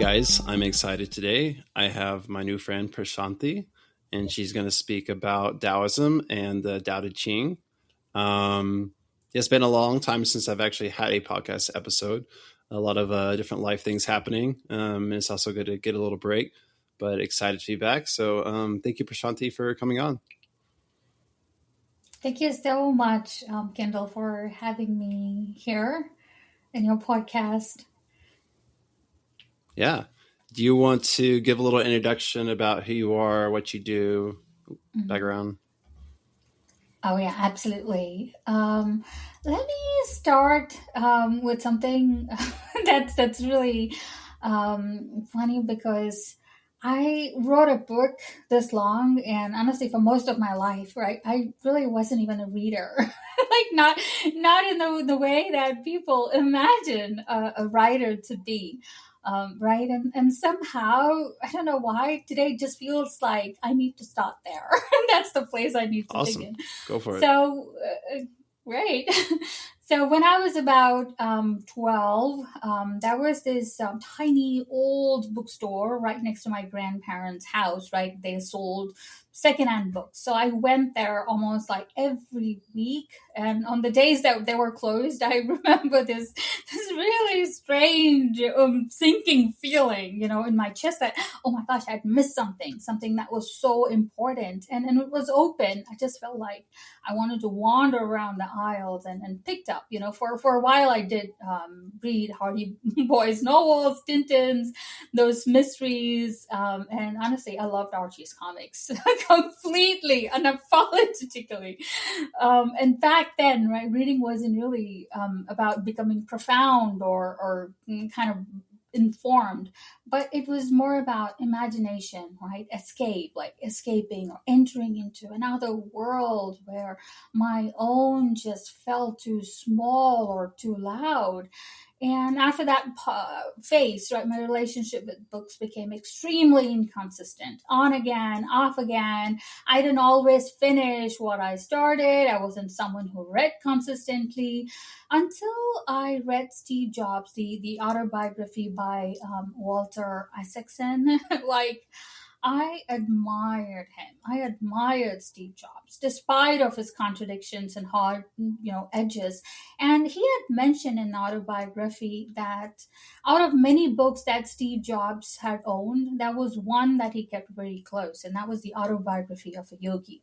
guys, I'm excited today. I have my new friend Prashanthi, and she's going to speak about Taoism and the Tao Te Ching. It's been a long time since I've actually had a podcast episode. A lot of different life things happening, and it's also good to get a little break, but excited to be back. So thank you, Prashanthi, for coming on. Thank you so much, Kendall, for having me here in your podcast. Yeah. Do you want to give a little introduction about who you are, what you do, background? Oh yeah, absolutely. Let me start with something that's really funny because I wrote a book this long, and honestly, for most of my life, right, I really wasn't even a reader. Like not in the way that people imagine a writer to be. Right, and somehow I don't know why today just feels like I need to start there. That's the place I need to Awesome. begin. Go for it. So, great. So when I was about 12, there was this tiny old bookstore right next to my grandparents' house, right? They sold secondhand books. So I went there almost like every week. And on the days that they were closed, I remember this really strange sinking feeling, in my chest that, oh my gosh, I'd missed something that was so important. And it was open. I just felt like I wanted to wander around the aisles and picked up, for a while I did read Hardy Boys novels, Tintins, those mysteries. And honestly, I loved Archie's comics completely, unapologetically. And back then, right, reading wasn't really about becoming profound or kind of informed, but it was more about imagination, right? Escape, like escaping or entering into another world where my own just felt too small or too loud. And after that phase, right, my relationship with books became extremely inconsistent. On again, off again. I didn't always finish what I started. I wasn't someone who read consistently until I read Steve Jobs, the autobiography by Walter Isaacson. Like, I admired him. I admired Steve Jobs, despite of his contradictions and hard, edges. And he had mentioned in the autobiography that out of many books that Steve Jobs had owned, there was one that he kept very close, and that was the autobiography of a yogi.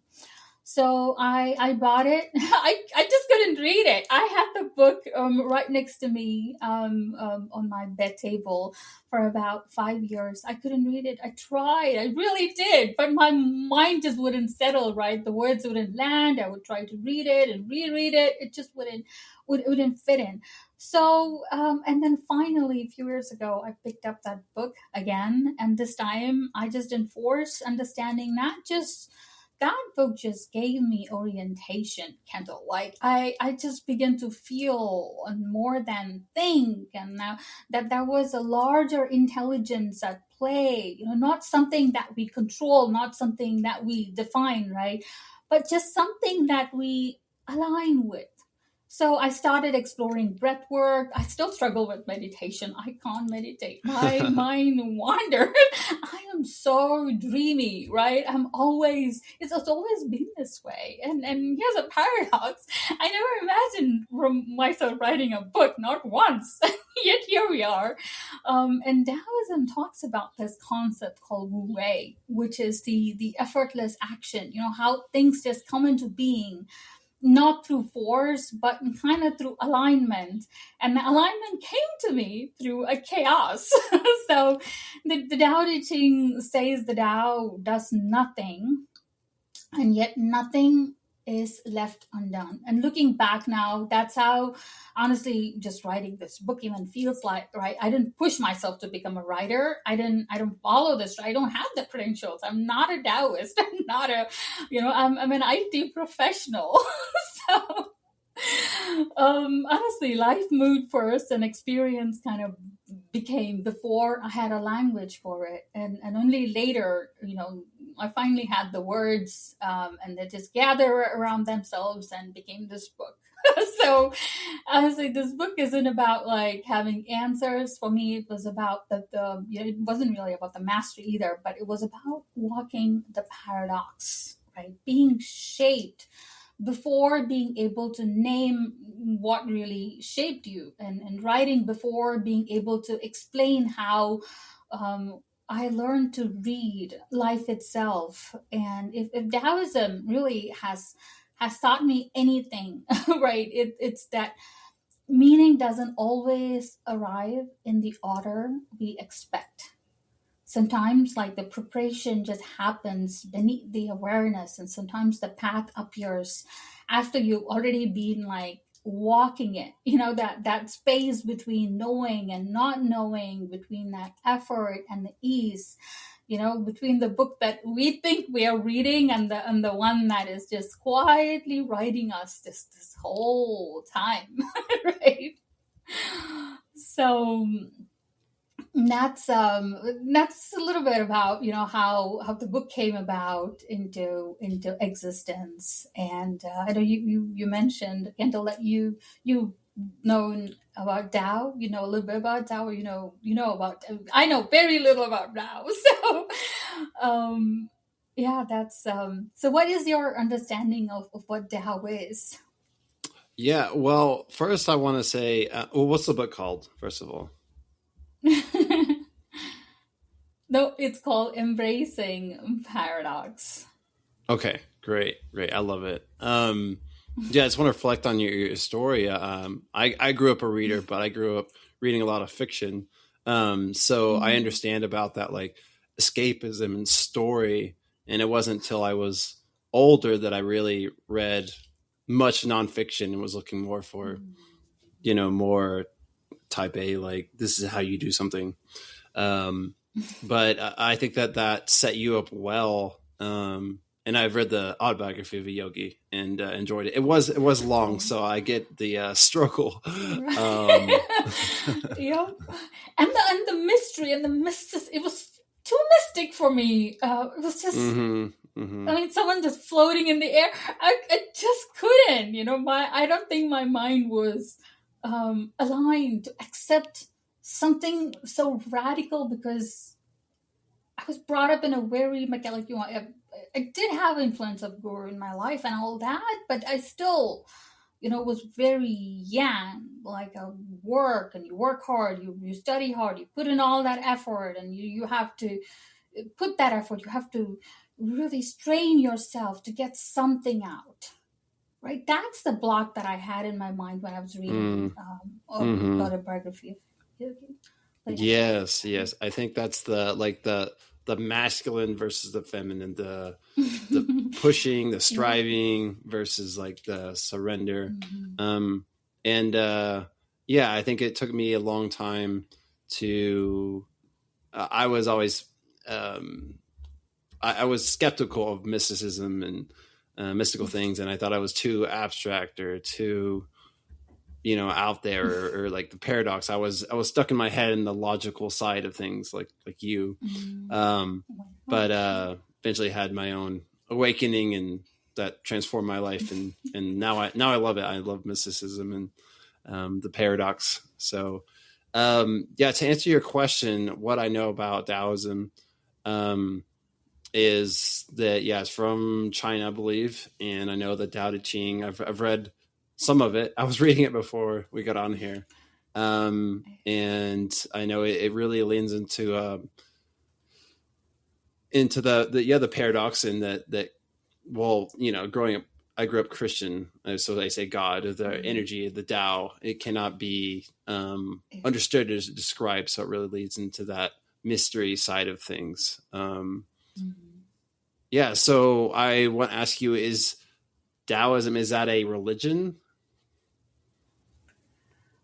So I bought it. I just couldn't read it. I had the book right next to me on my bed table for about 5 years. I couldn't read it. I tried. I really did. But my mind just wouldn't settle, right? The words wouldn't land. I would try to read it and reread it. It just wouldn't fit in. So, and then finally, a few years ago, I picked up that book again. And this time I just enforced understanding, not just that book just gave me orientation, Kendall. Like I just began to feel and more than think, and now that there was a larger intelligence at play. Not something that we control, not something that we define, right? But just something that we align with. So I started exploring breath work. I still struggle with meditation. I can't meditate. My mind wanders. I am so dreamy, right? It's always been this way. And here's a paradox. I never imagined myself writing a book, not once. Yet here we are. And Taoism talks about this concept called Wu Wei, which is the effortless action, how things just come into being, not through force, but kind of through alignment. And the alignment came to me through a chaos. So the Tao Te Ching says the Tao does nothing, and yet nothing is left undone. And looking back now, that's how, honestly, just writing this book even feels like, right? I didn't push myself to become a writer. I don't follow this. I don't have the credentials. I'm not a Taoist. I'm not I'm an IT professional. So honestly, life moved first, and experience kind of became before I had a language for it, and only later, I finally had the words, and they just gather around themselves and became this book. So honestly, this book isn't about like having answers. For me, it was about it wasn't really about the mastery either, but it was about walking the paradox, right? Being shaped before being able to name what really shaped you, and writing before being able to explain how I learned to read life itself. And if Taoism really has taught me anything, right, it's that meaning doesn't always arrive in the order we expect. Sometimes like the preparation just happens beneath the awareness, and sometimes the path appears after you've already been like walking it, that space between knowing and not knowing, between that effort and the ease, between the book that we think we are reading and the one that is just quietly writing us this whole time. Right. So that's a little bit about how the book came about into existence. And I know you mentioned, Kendall, that you know about Tao. You know a little bit about Tao, or about. I know very little about Tao. So yeah, that's so what is your understanding of what Tao is? Yeah, well, first I want to say, well, what's the book called, first of all? No, it's called Embracing Paradox. Okay, great, great. I love it. Yeah, I just want to reflect on your story. I grew up a reader, but I grew up reading a lot of fiction. So I understand about that, like escapism and story. And it wasn't until I was older that I really read much nonfiction and was looking more for, more type A, like this is how you do something. But I think that set you up well. And I've read the autobiography of a yogi and enjoyed it. It was long, so I get the struggle. Yep. And the mystery and the mystic, it was too mystic for me. It was just, I mean, someone just floating in the air. I just couldn't, I don't think my mind was aligned to accept something so radical, because I was brought up in a very like I did have influence of Guru in my life and all that, but I still, was very young. Like work, and you work hard, you study hard, you put in all that effort, and you have to put that effort. You have to really strain yourself to get something out. Right, that's the block that I had in my mind when I was reading autobiography. Yes, yes. I think that's the masculine versus the feminine, the pushing, the striving versus like the surrender. And yeah, I think it took me a long time to. I was always I was skeptical of mysticism and mystical things, and I thought I was too abstract or too out there, or like the paradox. I was stuck in my head in the logical side of things, like you. But eventually had my own awakening, and that transformed my life, and now I love it. I love mysticism and the paradox. So yeah, to answer your question, what I know about Taoism is that, yeah, it's from China, I believe, and I know the Tao Te Ching. I've read some of it. I was reading it before we got on here, and I know it really leans into the paradox, and that well, growing up, I grew up Christian, so they say God, the energy of the Tao, it cannot be understood or described, so it really leads into that mystery side of things. Yeah, so I want to ask you, is Taoism, is that a religion?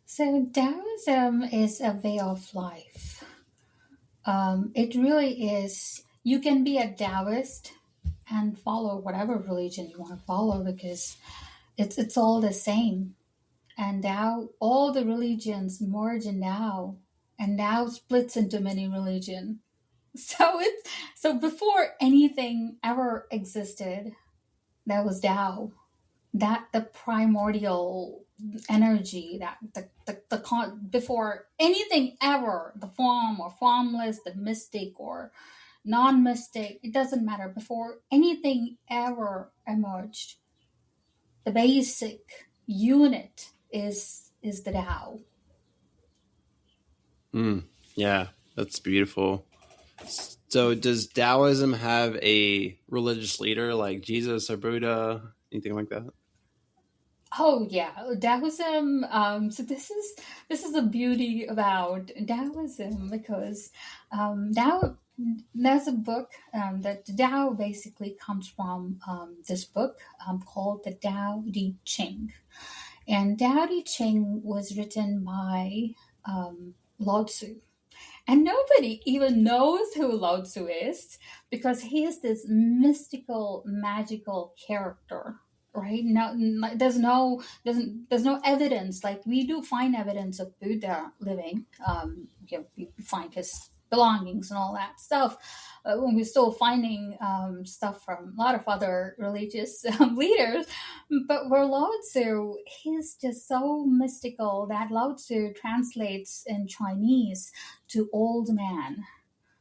So Taoism is a way of life. It really is. You can be a Taoist and follow whatever religion you want to follow, because it's all the same. And Tao, all the religions merge in Tao, and Tao splits into many religions. So before anything ever existed, that was Tao. that the primordial energy, that before anything ever, the form or formless, the mystic or non-mystic, it doesn't matter, before anything ever emerged, the basic unit is the Tao. Yeah, that's beautiful. So, does Taoism have a religious leader like Jesus or Buddha, anything like that? Oh yeah, Taoism. So this is the beauty about Taoism, because Tao. There's a book that Tao basically comes from, this book called the Tao Te Ching, and Tao Te Ching was written by Lao Tzu. And nobody even knows who Lao Tzu is, because he is this mystical, magical character, right? No, there's no evidence. Like, we do find evidence of Buddha living. We find his belongings and all that stuff. When we're still finding stuff from a lot of other religious leaders, but where Lao Tzu, he's just so mystical that Lao Tzu translates in Chinese to old man.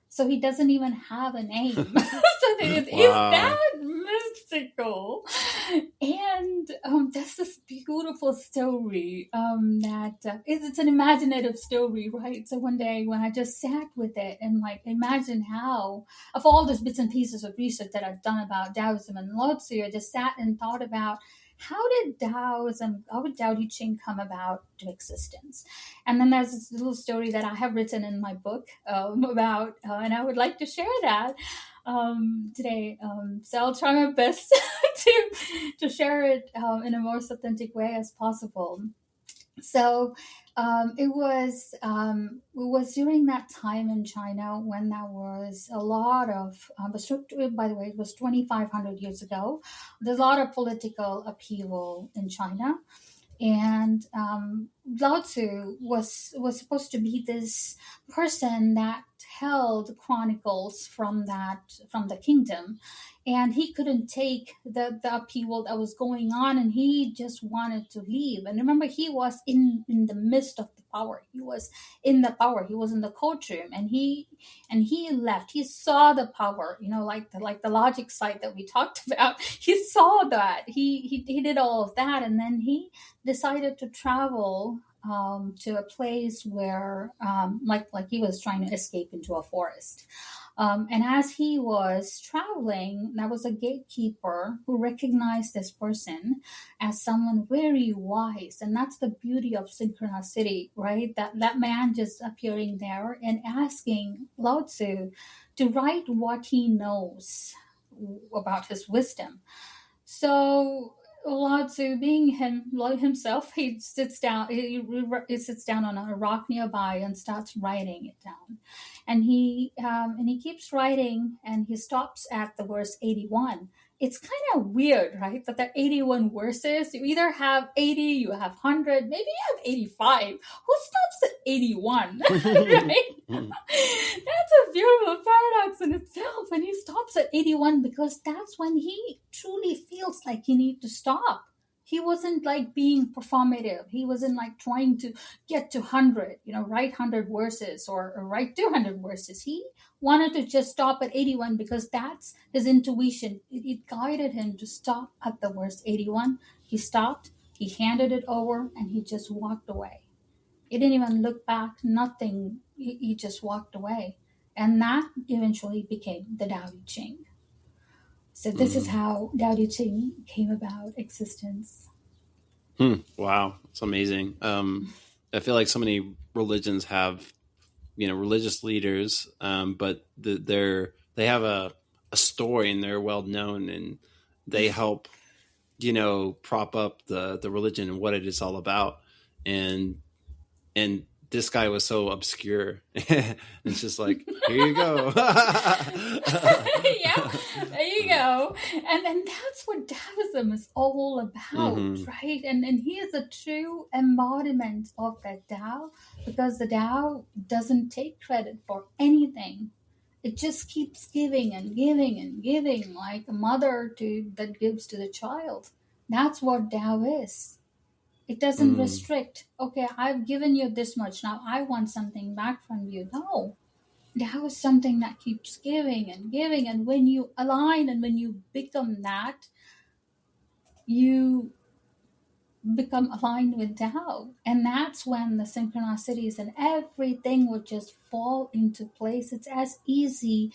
So he doesn't even have a name. So it is Wow. that mystical. And there's this beautiful story that it's an imaginative story, right? So one day when I just sat with it and like imagine how, of all these bits and pieces of research that I've done about Taoism and Lao Tzu, I just sat and thought about how did Tao Te Ching come about to existence? And then there's this little story that I have written in my book about, and I would like to share that today. So I'll try my best to share it in a most authentic way as possible. So it was during that time in China when there was a lot of, by the way, it was 2,500 years ago. There's a lot of political upheaval in China, and Lao Tzu was supposed to be this person that held chronicles from the kingdom, and he couldn't take the upheaval that was going on, and he just wanted to leave. And remember, he was in the midst of the power. He was in the power. He was in the courtroom, and he left. He saw the power, like the logic side that we talked about. He saw that. He did all of that, and then he decided to travel to a place where, like he was trying to escape into a forest. And as he was traveling, there was a gatekeeper who recognized this person as someone very wise. And that's the beauty of synchronicity, right? That man just appearing there and asking Lao Tzu to write what he knows about his wisdom. So Lao Tzu, being himself, he sits down on a rock nearby and starts writing it down, and he keeps writing, and he stops at the verse 81. It's kind of weird, right? That there are 81 verses. You either have 80, you have 100, maybe you have 85. Who stops at 81, right? That's a beautiful paradox in itself. And he stops at 81 because that's when he truly feels like he needs to stop. He wasn't like being performative. He wasn't like trying to get to 100, write 100 verses or write 200 verses. He wanted to just stop at 81 because that's his intuition. It guided him to stop at the verse 81. He stopped, he handed it over, and he just walked away. He didn't even look back, nothing. He just walked away. And that eventually became the Tao Te Ching. So this is how Tao Te Ching came about existence. Wow, it's amazing. I feel like so many religions have, religious leaders, but they have a story and they're well known and they help, prop up the religion and what it is all about. And this guy was so obscure. It's just like, here you go. Yeah, there you go. And that's what Taoism is all about, right? And he is a true embodiment of that Tao, because the Tao doesn't take credit for anything. It just keeps giving and giving and giving, like a mother that gives to the child. That's what Tao is. It doesn't Mm. restrict, okay, I've given you this much, now I want something back from you. No. Tao is something that keeps giving and giving. And when you align and when you become that, you become aligned with Tao. And that's when the synchronicities and everything would just fall into place. It's as easy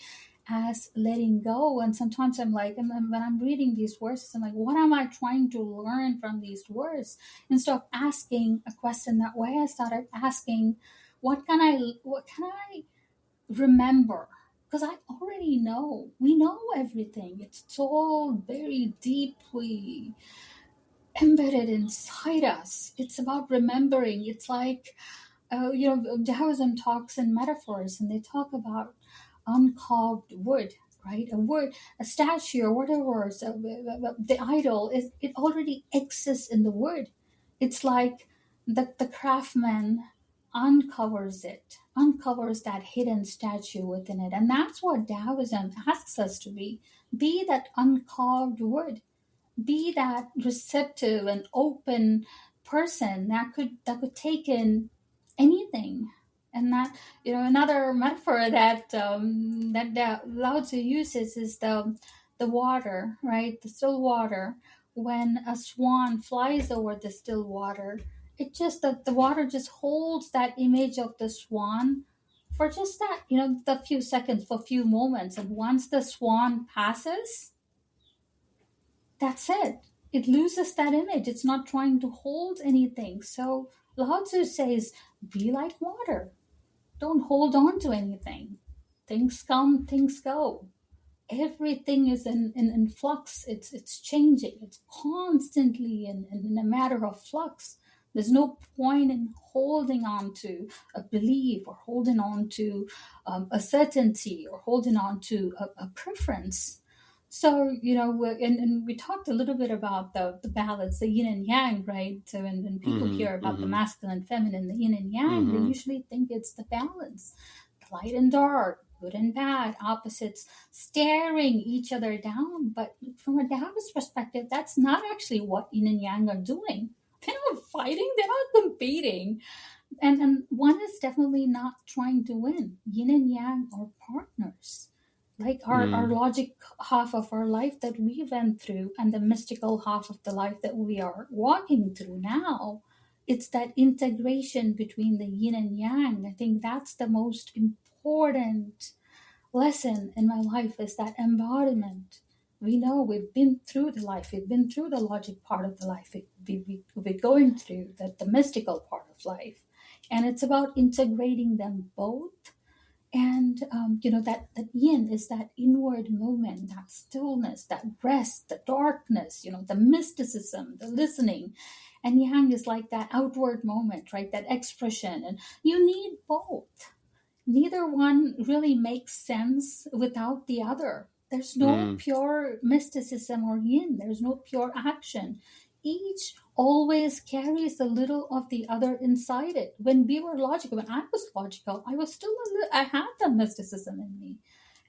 as letting go. And sometimes I'm like, and when I'm reading these verses, I'm like, what am I trying to learn from these words? Instead of asking a question that way, I started asking, what can I remember? Because I already know. We know everything. It's all very deeply embedded inside us. It's about remembering. It's like, Taoism talks in metaphors, and they talk about uncarved wood, right? A wood, a statue, or whatever. So the idol is, it already exists in the wood. It's like the craftsman uncovers that hidden statue within it, and that's what Taoism asks us to be. Be that uncarved wood, be that receptive and open person that could take in anything. And that, another metaphor that Lao Tzu uses is the water, right? The still water. When a swan flies over the still water, it just that the water just holds that image of the swan for just that, the few seconds, for a few moments. And once the swan passes, that's it. It loses that image. It's not trying to hold anything. So Lao Tzu says, be like water. Don't hold on to anything. Things come, things go. Everything is in flux. It's changing. It's constantly in a matter of flux. There's no point in holding on to a belief or holding on to a certainty or holding on to a preference. So, and we talked a little bit about the balance, the yin and yang, right? So when people hear Mm-hmm. about the Mm-hmm. masculine, feminine, the yin and yang, they Mm-hmm. usually think it's the balance, the light and dark, good and bad, opposites staring each other down. But from a Taoist perspective, that's not actually what yin and yang are doing. They're not fighting, they're not competing. And one is definitely not trying to win. Yin and yang are partners. Like our Mm. logic half of our life that we went through and the mystical half of the life that we are walking through now, it's that integration between the yin and yang. I think that's the most important lesson in my life, is that embodiment. We know we've been through the life, we've been through the logic part of the life, we're going through the mystical part of life. And it's about integrating them both. And that yin is that inward movement, that stillness, that rest, the darkness, the mysticism, the listening. And yang is like that outward moment, right? That expression. And you need both. Neither one really makes sense without the other. There's no Mm. pure mysticism or yin, there's no pure action. Each always carries a little of the other inside it. When we were logical, when I was logical, I was still I had the mysticism in me.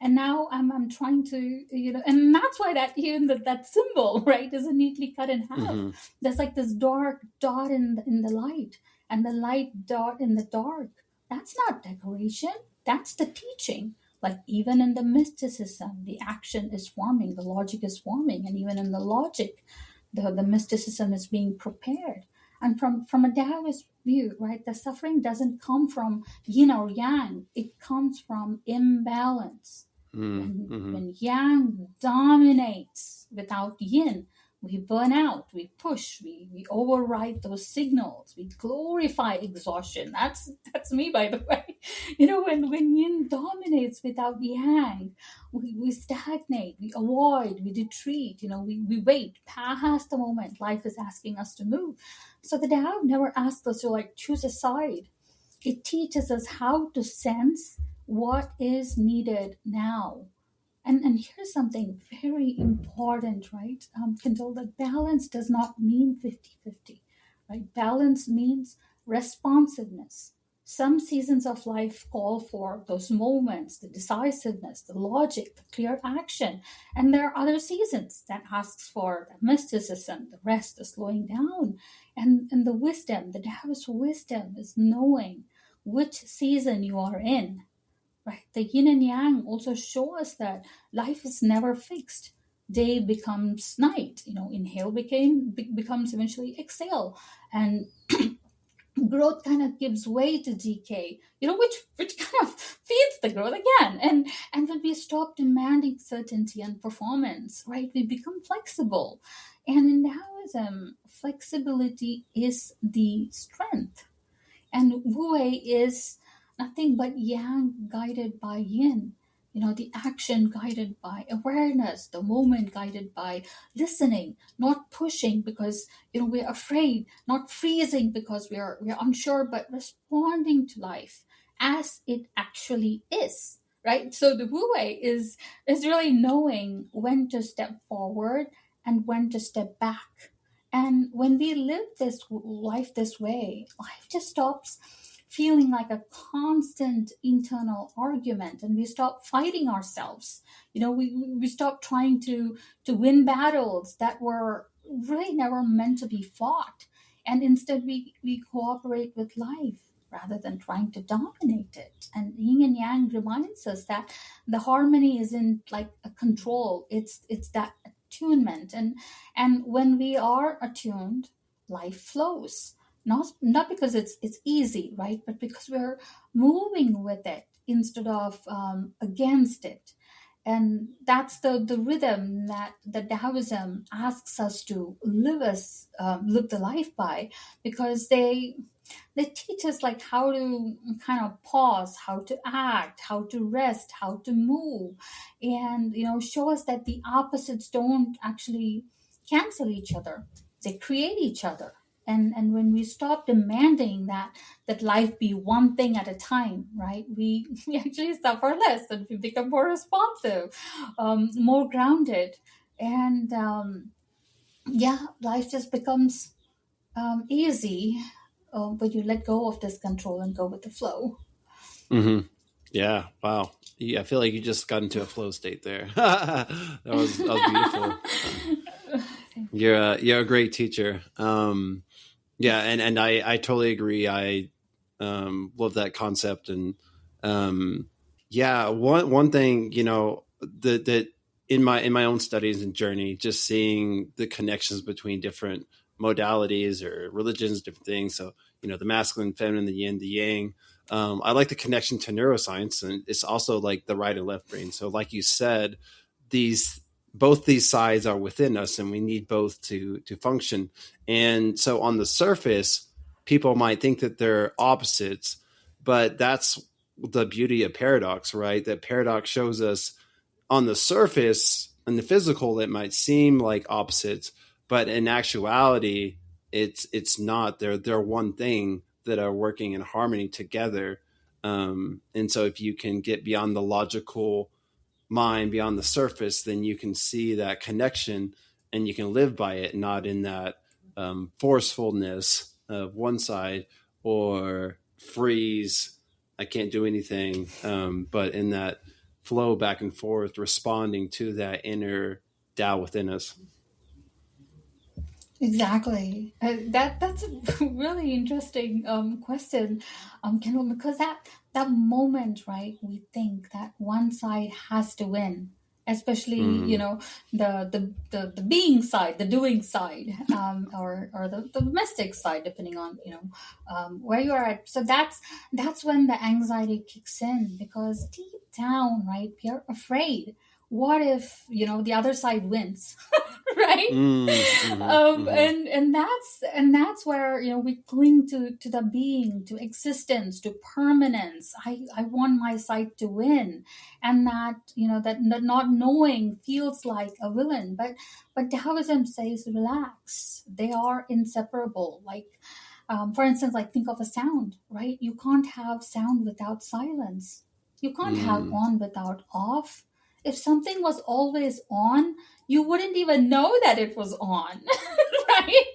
And now I'm trying to, and that's why that even that symbol, right, is neatly cut in half. Mm-hmm. There's like this dark dot in the light, and the light dot in the dark. That's not decoration, that's the teaching. Like even in the mysticism, the action is forming, the logic is forming, and even in the logic, the mysticism is being prepared. And from a Taoist view, right, the suffering doesn't come from yin or yang, it comes from imbalance. Mm-hmm. When yang dominates without yin, we burn out, we push, we override those signals, we glorify exhaustion. That's me, by the way. When yin dominates without yang, we stagnate, we avoid, we retreat, we wait past the moment life is asking us to move. So the Tao never asks us to like choose a side. It teaches us how to sense what is needed now. And here's something very important, right? Kendall, that balance does not mean 50-50, right? Balance means responsiveness. Some seasons of life call for those moments, the decisiveness, the logic, the clear action. And there are other seasons that asks for the mysticism, the rest, the slowing down. And the wisdom, the Taoist wisdom is knowing which season you are in. Right? The yin and yang also show us that life is never fixed. Day becomes night, inhale becomes eventually exhale. And growth kind of gives way to decay, which kind of feeds the growth again. And when we stop demanding certainty and performance, right, we become flexible. And in Taoism, flexibility is the strength. And Wu Wei is nothing but yang guided by yin. The action guided by awareness, the moment guided by listening, not pushing because we're afraid, not freezing because we're unsure, but responding to life as it actually is. Right? So the Wu Wei is really knowing when to step forward and when to step back. And when we live this life this way, life just stops feeling like a constant internal argument, and we stop fighting ourselves. We stop trying to win battles that were really never meant to be fought. And instead we cooperate with life rather than trying to dominate it. And yin and yang reminds us that the harmony isn't like a control, it's that attunement. And when we are attuned, life flows, not because it's easy, right, but because we're moving with it instead of against it. And that's the rhythm that the Taoism asks us to live the life by, because they teach us like how to kind of pause, how to act, how to rest, how to move, and show us that the opposites don't actually cancel each other, they create each other. And when we stop demanding that life be one thing at a time, right, we actually suffer less and we become more responsive, more grounded. And yeah, life just becomes easy when you let go of this control and go with the flow. Mm-hmm. Yeah. Wow. Yeah, I feel like you just got into a flow state there. That was beautiful. You're a great teacher. Yeah, and I totally agree. I love that concept. And yeah, one thing, that in my own studies and journey, just seeing the connections between different modalities or religions, different things. So the masculine, feminine, the yin, the yang. I like the connection to neuroscience, and it's also like the right and left brain. So, like you said, these both these sides are within us, and we need both to function. And so, on the surface, people might think that they're opposites, but that's the beauty of paradox, right? That paradox shows us on the surface, in the physical, it might seem like opposites, but in actuality, it's not. They're one thing that are working in harmony together. And so, if you can get beyond the logical mind, beyond the surface, then you can see that connection and you can live by it, not in that forcefulness of one side or freeze, I can't do anything, but in that flow back and forth, responding to that inner Tao within us. Exactly. That's a really interesting question, Kendall, because that moment, right? We think that one side has to win, especially Mm. the being side, the doing side, or the domestic side, depending on where you are at. So that's when the anxiety kicks in, because deep down, right, you're afraid. What if the other side wins? Right. And that's where we cling to the being, to existence, to permanence. I want my side to win. And that not knowing feels like a villain, but Taoism says relax, they are inseparable. Like for instance, like think of a sound, right? You can't have sound without silence, you can't have Mm. on without off. If something was always on, you wouldn't even know that it was on, right?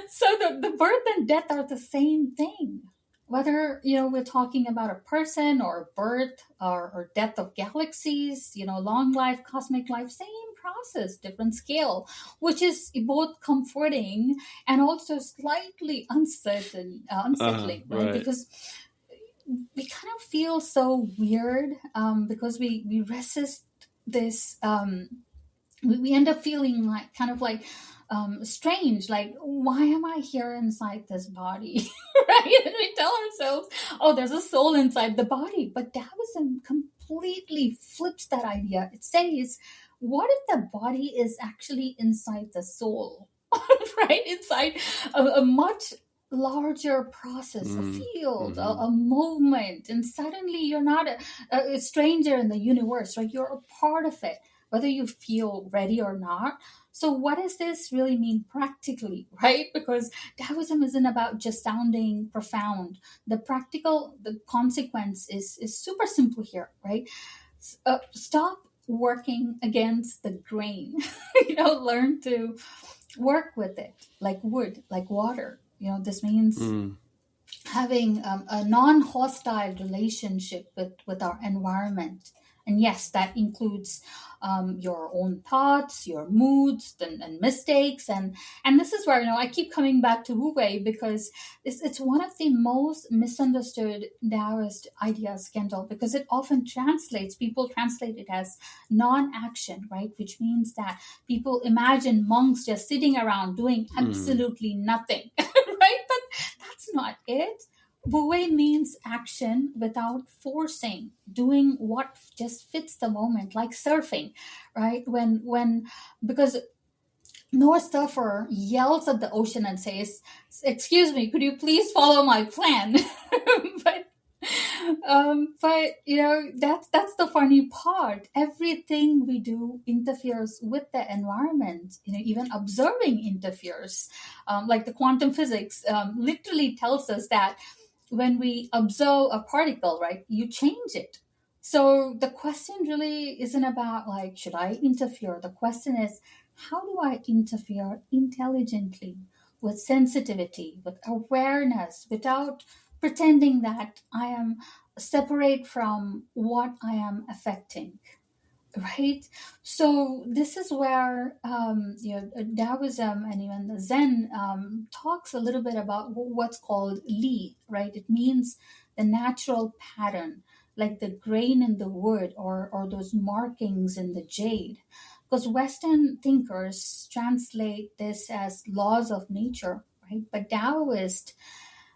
So the birth and death are the same thing. whether we're talking about a person or birth or death of galaxies, long life, cosmic life, same process, different scale, which is both comforting and also slightly unsettling, right? Right. Because we kind of feel so weird, because we resist this. We end up feeling like kind of like strange, like, why am I here inside this body? Right? And we tell ourselves, oh, there's a soul inside the body. But Taoism completely flips that idea. It says, what if the body is actually inside the soul? Right? Inside a much larger process, a field, Mm-hmm. a movement, and suddenly you're not a stranger in the universe, right? You're a part of it, whether you feel ready or not. So, what does this really mean practically, right? Because Taoism isn't about just sounding profound. The consequence is super simple here, right? Stop working against the grain. Learn to work with it like wood, like water. This means Mm. having a non-hostile relationship with our environment. And yes, that includes your own thoughts, your moods, and mistakes. And this is where I keep coming back to Wu Wei, because it's one of the most misunderstood Taoist ideas, Kendall, because it often people translate it as non-action, right? Which means that people imagine monks just sitting around doing Mm. absolutely nothing, right? But that's not it. Wu means action without forcing, doing what just fits the moment, like surfing, right? When because no surfer yells at the ocean and says, "Excuse me, could you please follow my plan?" but that's the funny part. Everything we do interferes with the environment. Even observing interferes. Like the quantum physics literally tells us that when we observe a particle, right, you change it. So the question really isn't about like, should I interfere? The question is, how do I interfere intelligently, with sensitivity, with awareness, without pretending that I am separate from what I am affecting? Right. So this is where Taoism and even the Zen talks a little bit about what's called Li. Right. It means the natural pattern, like the grain in the wood, or those markings in the jade. Because Western thinkers translate this as laws of nature, right? But Taoists,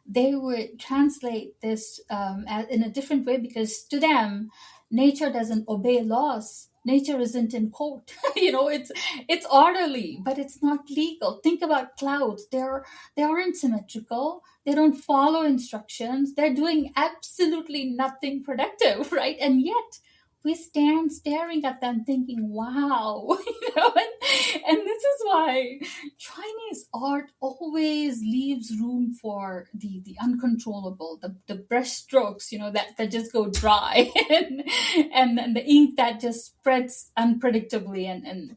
they would translate this in a different way, because to them, nature doesn't obey laws. Nature isn't in court. It's orderly, but it's not legal. Think about clouds. They aren't symmetrical. They don't follow instructions. They're doing absolutely nothing productive, right? And yet we stand staring at them thinking, wow. And this is why Chinese art always leaves room for the uncontrollable, the brush strokes, that just go dry, and the ink that just spreads unpredictably, and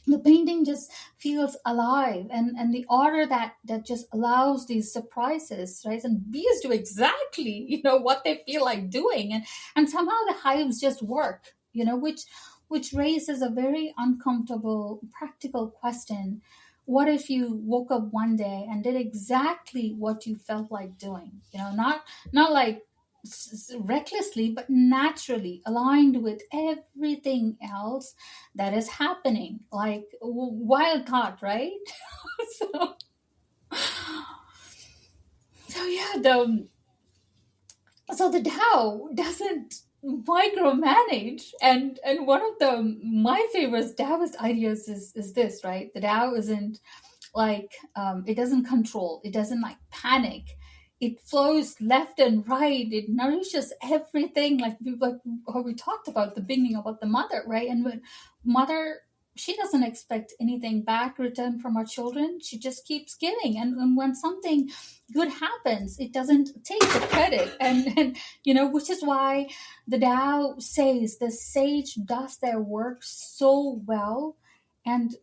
the painting just feels alive, and the order that just allows these surprises, right? And bees do exactly what they feel like doing, and somehow the hives just work, which raises a very uncomfortable practical question. What if you woke up one day and did exactly what you felt like doing? Not like recklessly, but naturally aligned with everything else that is happening, like wild thought, right? so yeah, the Tao doesn't micromanage, and one of the my favorite Taoist ideas is this, right? The Tao isn't like, it doesn't control, it doesn't like panic, it flows left and right, it nourishes everything, like how we talked about the beginning about the mother, right? And when mother, she doesn't expect anything back return from her children, she just keeps giving, and when something good happens, it doesn't take the credit, and which is why the Tao says the sage does their work so well, and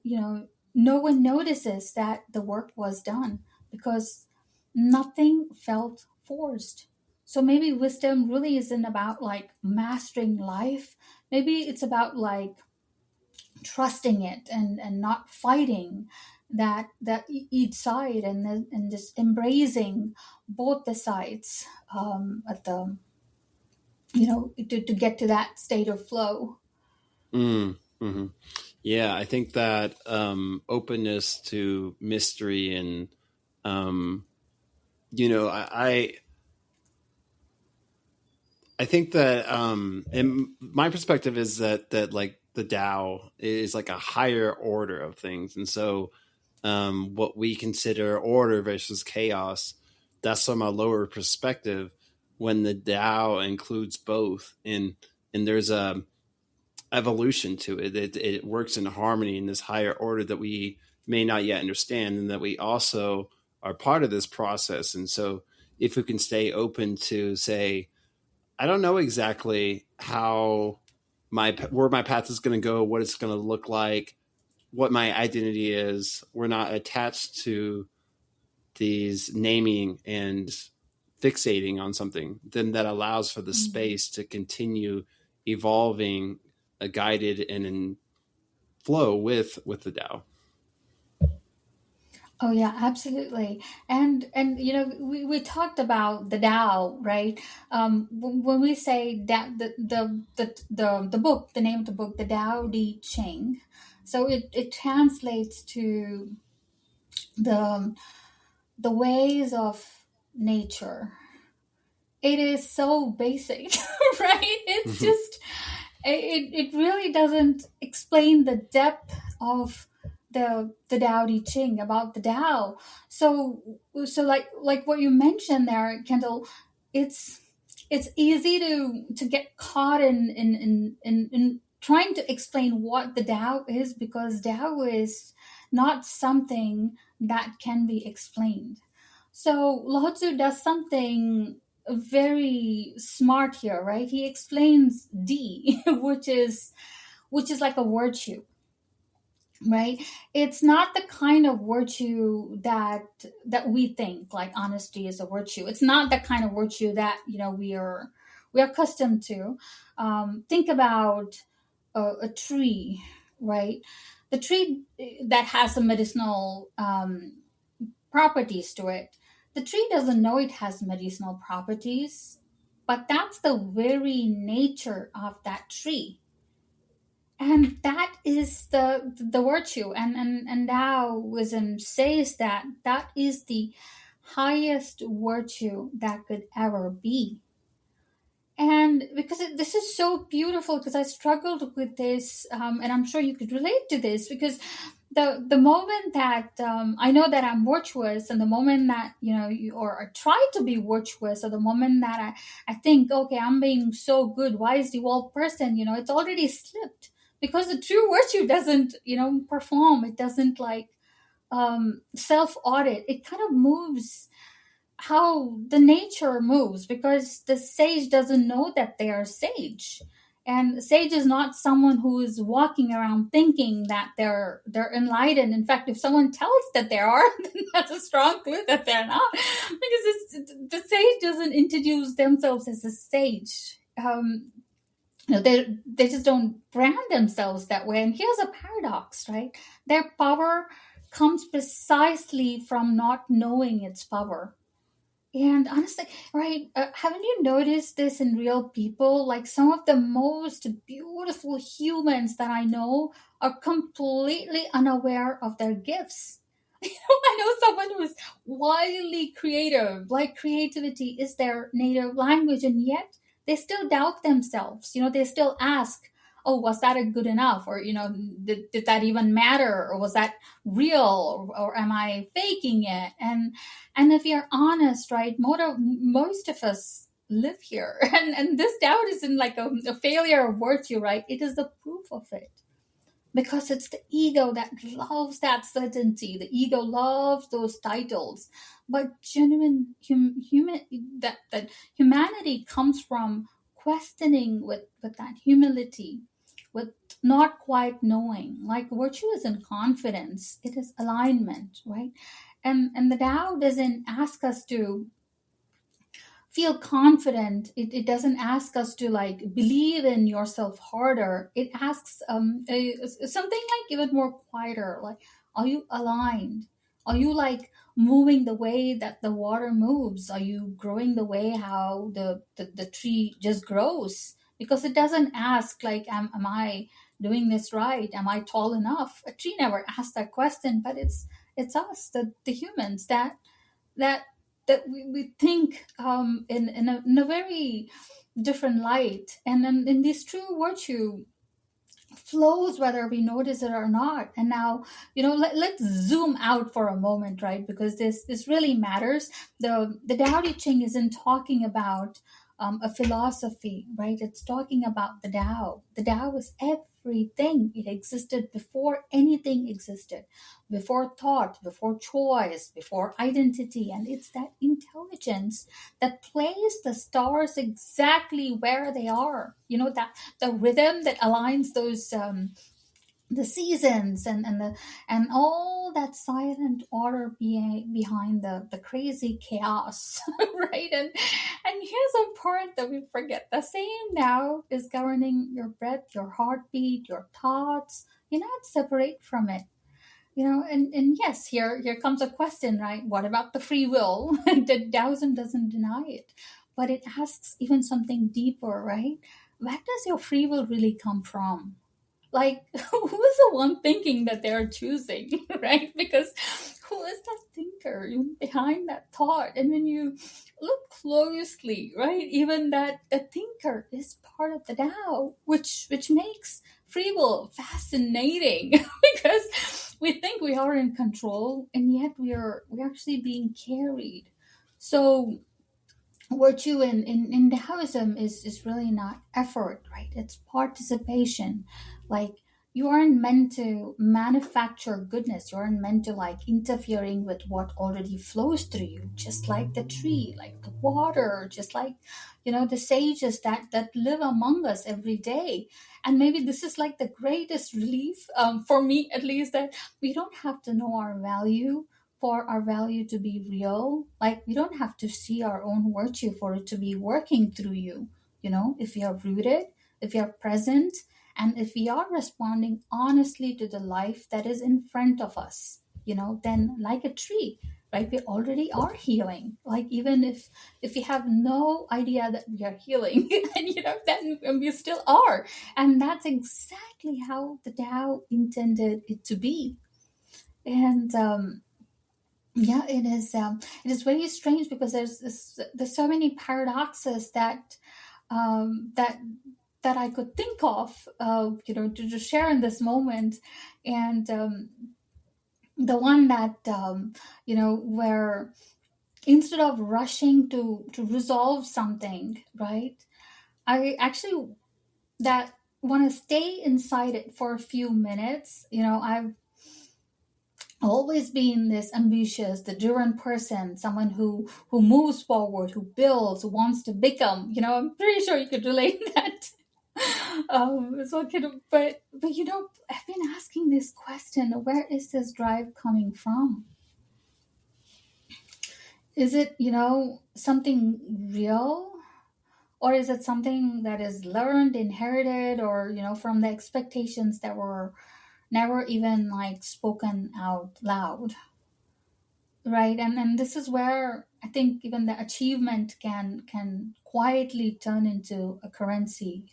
no one notices that the work was done, because nothing felt forced. So maybe wisdom really isn't about like mastering life. Maybe it's about like trusting it and not fighting each side, and just embracing both the sides, at the to get to that state of flow. Mm-hmm. Yeah, I think that openness to mystery and um, I think that and my perspective is that like the Tao is like a higher order of things, and so what we consider order versus chaos, that's from a lower perspective. When the Tao includes both, and there's a evolution to it. It works in harmony in this higher order that we may not yet understand, and that we also are part of this process. And so, if we can stay open to say, I don't know exactly how where my path is going to go, what it's going to look like, what my identity is. We're not attached to these naming and fixating on something, then that allows for the Mhm. space to continue evolving, guided and in flow with the Tao. Oh yeah, absolutely. And we talked about the Tao, right? When we say that the book, the name of the book, the Tao Te Ching, so it translates to the the ways of nature. It is so basic, right? It's Mhm. just it really doesn't explain the depth of the Tao Te Ching about the Tao. So like what you mentioned there, Kendall, it's it's easy to get caught in trying to explain what the Tao is, because Tao is not something that can be explained. So Lao Tzu does something very smart here, right? He explains D, which is like a virtue, right? It's not the kind of virtue that we think like honesty is a virtue. It's not the kind of virtue that we are accustomed to. Think about a tree, right? The tree that has some medicinal properties to it. The tree doesn't know it has medicinal properties, but that's the very nature of that tree. And that is the virtue. And Taoism says that that is the highest virtue that could ever be. And because this is so beautiful, because I struggled with this, and I'm sure you could relate to this, because the moment that I know that I'm virtuous, and the moment that or I try to be virtuous, or the moment that I think, okay, I'm being so good, why is the world person, it's already slipped, because the true virtue doesn't perform. It doesn't like self audit. It kind of moves how the nature moves, because the sage doesn't know that they are sage. And sage is not someone who is walking around thinking that they're enlightened. In fact, if someone tells that they are, then that's a strong clue that they're not, because the sage doesn't introduce themselves as a sage. They just don't brand themselves that way. And here's a paradox, right? Their power comes precisely from not knowing its power. And honestly, right, haven't you noticed this in real people? Like some of the most beautiful humans that I know are completely unaware of their gifts. I know someone who is wildly creative, like creativity is their native language, and yet they still doubt themselves. They still ask, oh, was that a good enough? Or, did that even matter? Or was that real? Or am I faking it? And if you're honest, right, most of us live here. And this doubt isn't like a failure of virtue, right? It is the proof of it, because it's the ego that loves that certainty. The ego loves those titles, but genuine human that humanity comes from questioning with that humility, with not quite knowing. Like virtue isn't confidence; it is alignment, right? And the Tao doesn't ask us to feel confident. It doesn't ask us to like believe in yourself harder. It asks something like even more quieter, like, are you aligned? Are you like moving the way that the water moves? Are you growing the way how the tree just grows? Because it doesn't ask like, am I doing this right? Am I tall enough? A tree never asks that question, but it's us, the humans, that we think in a very different light, and then in this true virtue flows whether we notice it or not. And now, let's zoom out for a moment, right? Because this really matters. The Tao Te Ching isn't talking about a philosophy, right? It's talking about the Tao. The Tao is everything. It existed before anything existed, before thought, before choice, before identity. And it's that intelligence that plays the stars exactly where they are. That the rhythm that aligns those the seasons, and all that silent order being behind the crazy chaos. Right? And here's a part that we forget: the same now is governing your breath, your heartbeat, your thoughts. You're not separate from it. And yes, here comes a question, right? What about the free will? The Taoism doesn't deny it, but it asks even something deeper, right? Where does your free will really come from? Like, who is the one thinking that they're choosing? Right? Because who is that thinker behind that thought? And when you look closely, right, even that the thinker is part of the Tao, which makes free will fascinating. Because we think we are in control, and yet we're actually being carried. So virtue in Taoism is really not effort, right? It's participation. Like, you aren't meant to manufacture goodness. You aren't meant to like interfering with what already flows through you, just like the tree, like the water, just like the sages that live among us every day. And maybe this is like the greatest relief, for me at least, that we don't have to know our value for our value to be real. Like, we don't have to see our own virtue for it to be working through you. If we are rooted, if we are present, and if we are responding honestly to the life that is in front of us, then like a tree, right, we already are healing. Like, even if we have no idea that we are healing, and then we still are. And that's exactly how the Tao intended it to be. And yeah, it is very strange, because there's so many paradoxes um, that that I could think of, to share in this moment. And the one that where instead of rushing to resolve something, right, I actually that want to stay inside it for a few minutes. I've always been this ambitious, the driven person, someone who moves forward, who builds, who wants to become. I'm pretty sure you could relate that. So but I've been asking this question: where is this drive coming from? Is it something real, or is it something that is learned, inherited, or from the expectations that were never even like spoken out loud? Right. And this is where I think even the achievement can quietly turn into a currency.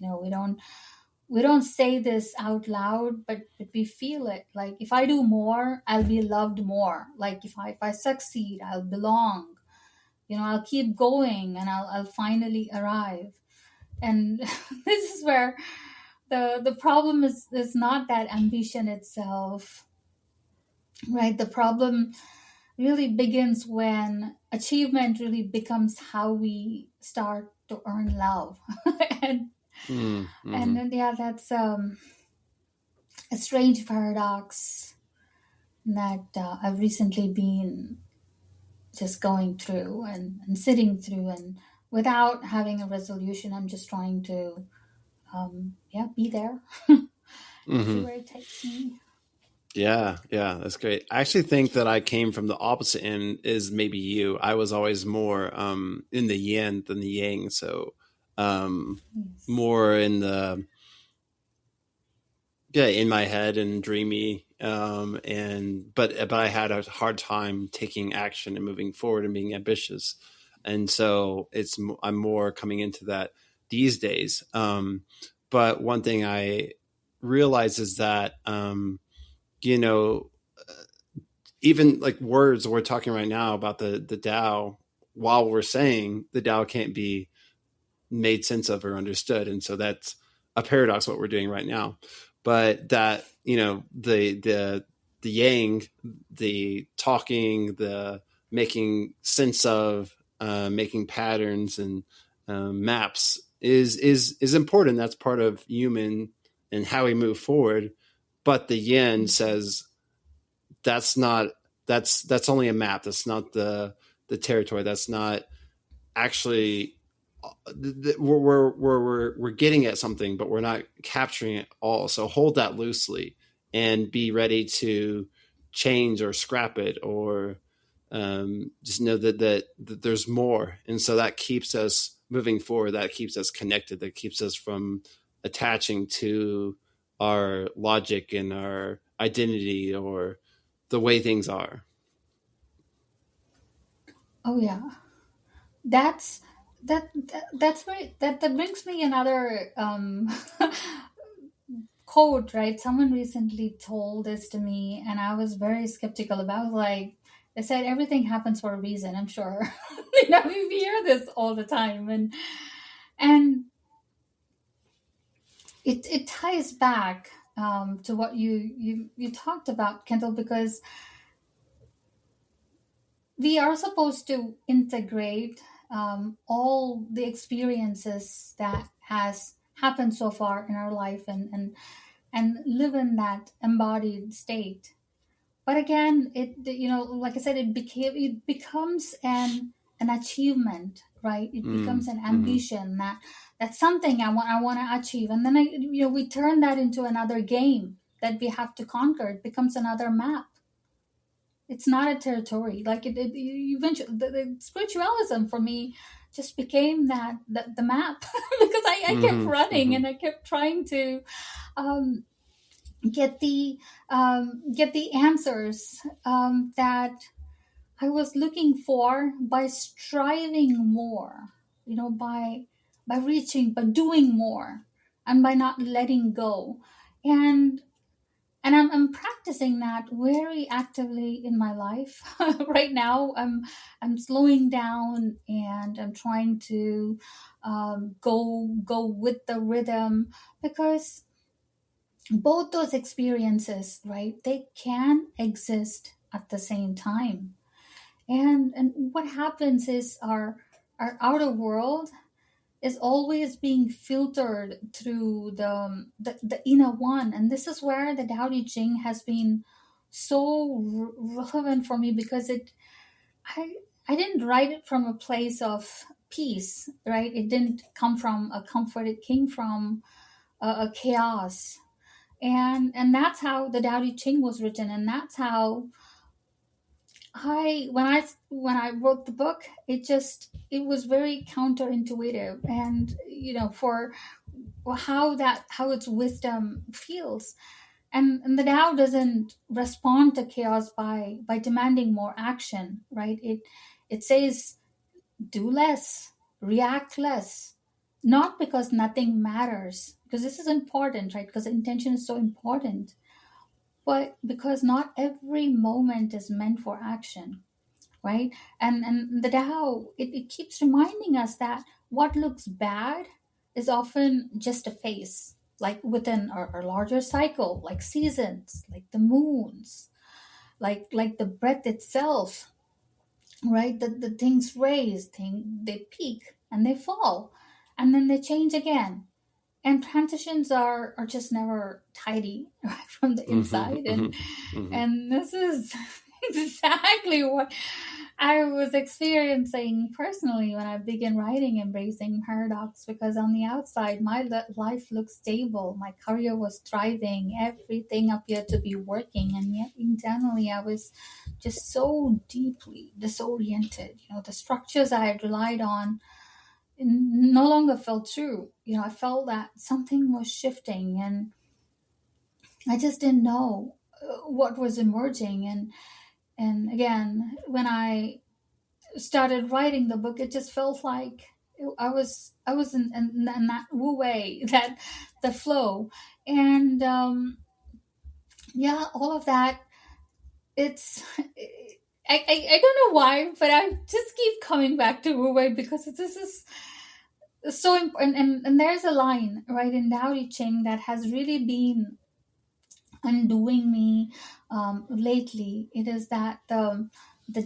We don't say this out loud, but we feel it. Like, if I do more, I'll be loved more. Like, if I succeed, I'll belong. I'll keep going, and I'll finally arrive. And this is where the problem is not that ambition itself, right? The problem really begins when achievement really becomes how we start to earn love. and Mm-hmm. and then, yeah, that's a strange paradox that I've recently been just going through and sitting through, and without having a resolution, I'm just trying to yeah, be there. See Mm-hmm. where it takes me. Yeah, yeah, that's great. I actually think that I came from the opposite end is maybe you. I was always more in the yin than the yang, so um Yes. more in the yeah, in my head and dreamy and but I had a hard time taking action and moving forward and being ambitious. And so I'm more coming into that these days. But one thing I realize is that you know even like words we're talking right now about the Tao, while we're saying the Tao can't be made sense of or understood, and so that's a paradox what we're doing right now. But that the yang, the talking, the making sense of, making patterns and maps is important. That's part of human and how we move forward. But the yin says that's not that's only a map. That's not the territory. That's not actually we're getting at something, but we're not capturing it all. So hold that loosely and be ready to change or scrap it, or just know that there's more. And so that keeps us moving forward. That keeps us connected. That keeps us from attaching to our logic and our identity or the way things are. Oh yeah, that's that's right. That brings me another quote, right? Someone recently told this to me, and I was very skeptical about. Like, they said everything happens for a reason. I'm sure, we hear this all the time, and it ties back to what you talked about, Kendall, because we are supposed to integrate all the experiences that has happened so far in our life, and live in that embodied state. But again, like I said, it becomes an achievement, right? It becomes an Mm-hmm. ambition, that's something I want to achieve, and then we turn that into another game that we have to conquer. It becomes another map. It's not a territory. Like you eventually, the spiritualism for me just became the map because I kept Mm-hmm. running Mm-hmm. and I kept trying to um, get the answers that I was looking for by striving more, by reaching, by doing more, and by not letting go. And I'm practicing that very actively in my life right now. I'm slowing down and I'm trying to go with the rhythm, because both those experiences, right, they can exist at the same time. And what happens is our outer world is always being filtered through the inner one. And this is where the Tao Te Ching has been so relevant for me, because I I didn't write it from a place of peace, right? It didn't come from a comfort. It came from a chaos. And that's how the Tao Te Ching was written, and that's how when I wrote the book, it was very counterintuitive, and for how its wisdom feels. And the Tao doesn't respond to chaos by demanding more action, right? It says do less, react less, not because nothing matters, because this is important, right? Because intention is so important, but because not every moment is meant for action, right? And the Tao, it keeps reminding us that what looks bad is often just a phase, like within our larger cycle, like seasons, like the moons, like the breath itself, right? The things they peak and they fall, and then they change again. And transitions are just never tidy, right, from the Mm-hmm. inside. and Mm-hmm. Mm-hmm. and this is exactly what I was experiencing personally when I began writing Embracing Paradox, because on the outside, my life looked stable, my career was thriving, everything appeared to be working, and yet internally I was just so deeply disoriented. The structures I had relied on no longer felt true. I felt that something was shifting, and I just didn't know what was emerging. And again, when I started writing the book, it just felt like I was in that wu way, that the flow, and yeah, all of that. It's I don't know why, but I just keep coming back to wu wei because this is so important. And there's a line right in Tao Te Ching that has really been undoing me lately. It is that the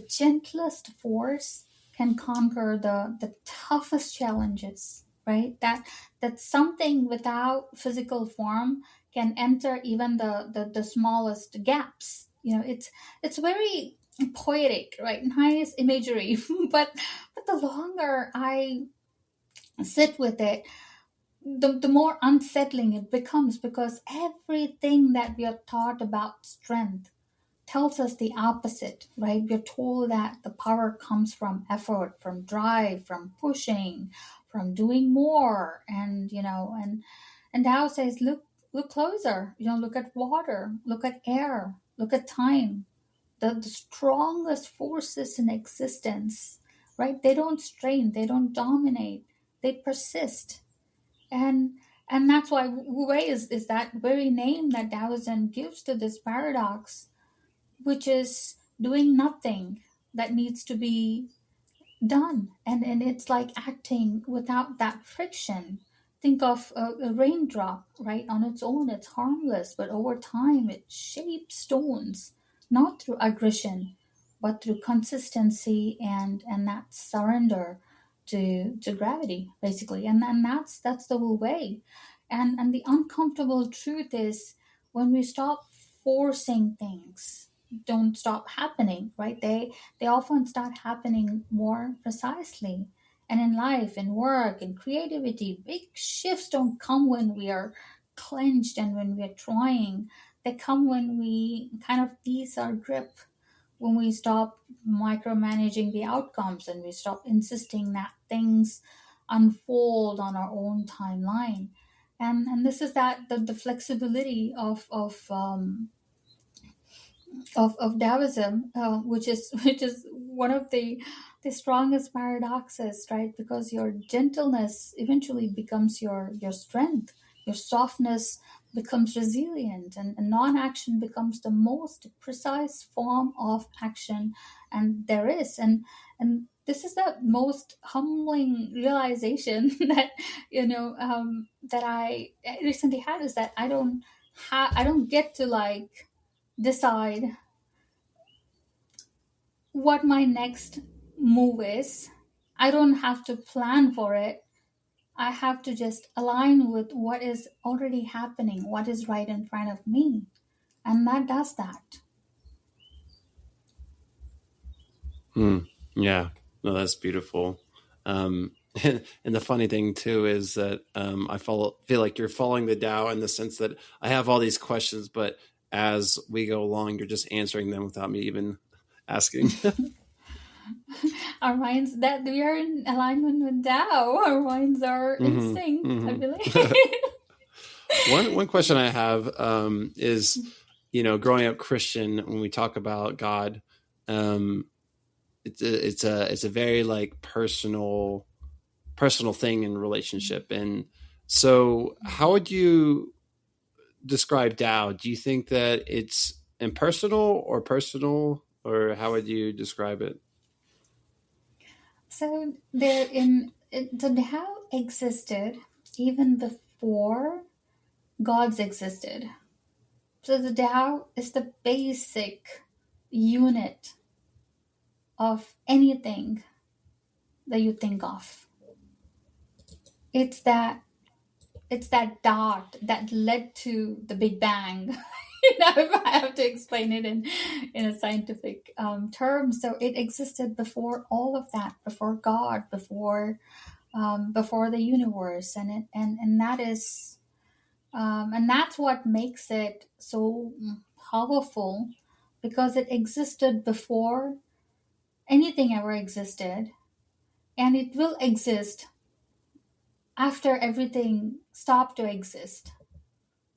gentlest force can conquer the toughest challenges, right? That something without physical form can enter even the smallest gaps. It's very poetic, right? Nice imagery, but the longer I sit with it, the more unsettling it becomes, because everything that we are taught about strength tells us the opposite, right? We're told that the power comes from effort, from drive, from pushing, from doing more. And Tao says, look closer, look at water, look at air, look at time. The strongest forces in existence, right? They don't strain, they don't dominate, they persist. And that's why Wu Wei is that very name that Taoism gives to this paradox, which is doing nothing that needs to be done. And it's like acting without that friction. Think of a raindrop, right? On its own, it's harmless, but over time, it shapes stones, not through aggression, but through consistency and that surrender to gravity, basically. And that's the whole way. And the uncomfortable truth is, when we stop forcing things, don't stop happening, right? They often start happening more precisely. And in life, in work, in creativity, big shifts don't come when we are clenched and when we are trying. They come when we kind of ease our grip, when we stop micromanaging the outcomes, and we stop insisting that things unfold on our own timeline. And this is that the flexibility of Taoism, which is one of the strongest paradoxes, right? Because your gentleness eventually becomes your strength, your softness becomes resilient, and non-action becomes the most precise form of action, and there is. And this is the most humbling realization that I recently had, is that I don't get to like decide what my next move is. I don't have to plan for it. I have to just align with what is already happening, what is right in front of me. And that does that. Hmm. Yeah, no, that's beautiful. And the funny thing too is that feel like you're following the Tao in the sense that I have all these questions, but as we go along, you're just answering them without me even asking. Our minds, that we are in alignment with Tao. Our minds are in Mm-hmm, sync, I believe. mm-hmm. One question I have is, growing up Christian, when we talk about God, um, it's a very like personal thing in relationship. And so how would you describe Tao? Do you think that it's impersonal or personal, or how would you describe it? So the Tao existed even before gods existed. So the Tao is the basic unit of anything that you think of. It's that it's that dot that led to the Big Bang. If I have to explain it in a scientific term. So it existed before all of that, before God, before the universe, and that is and that's what makes it so powerful, because it existed before anything ever existed, and it will exist after everything stopped to exist.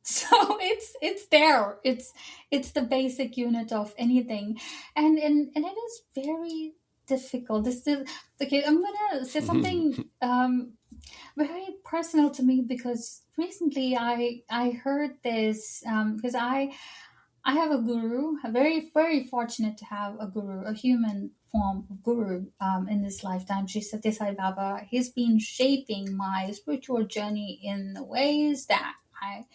So it's there. It's the basic unit of anything, and it is very difficult. This is okay. I'm gonna say something very personal to me, because recently I heard this, because I have a guru. I'm very, very fortunate to have a guru, a human form of guru in this lifetime. Sri Satya Sai Baba. He's been shaping my spiritual journey in ways that I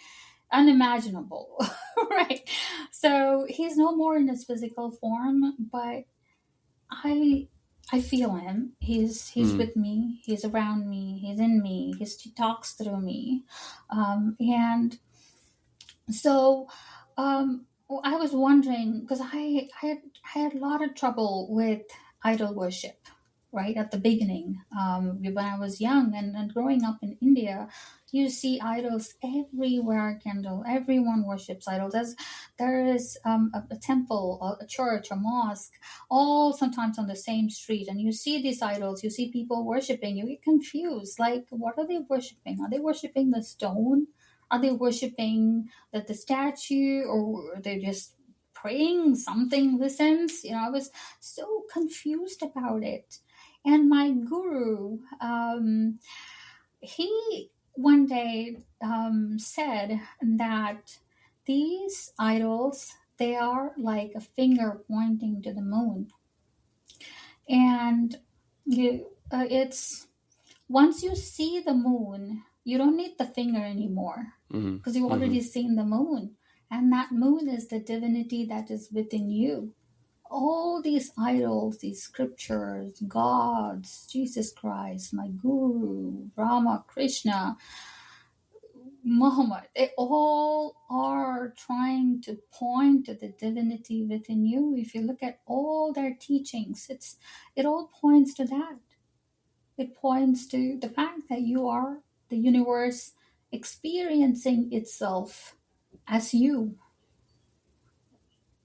unimaginable, right? So he's no more in his physical form, but I I feel him. He's with me. He's around me. He's in me. He talks through me, and so I was wondering, because I had a lot of trouble with idol worship, right at the beginning, when I was young, and growing up in India. You see idols everywhere. Kendall, everyone worships idols. There is a temple, a church, a mosque, all sometimes on the same street, and you see these idols. You see people worshiping. You get confused. Like, what are they worshiping? Are they worshiping the stone? Are they worshiping the statue, or are they just praying? Something listens. I was so confused about it. And my guru, he one day said that these idols, they are like a finger pointing to the moon, and it's once you see the moon, you don't need the finger anymore, because you've already seen the moon. And that moon is the divinity that is within you. All these idols, these scriptures, gods, Jesus Christ, my guru, Rama, Krishna, Muhammad, they all are trying to point to the divinity within you. If you look at all their teachings, it all points to that. It points to the fact that you are the universe experiencing itself as you.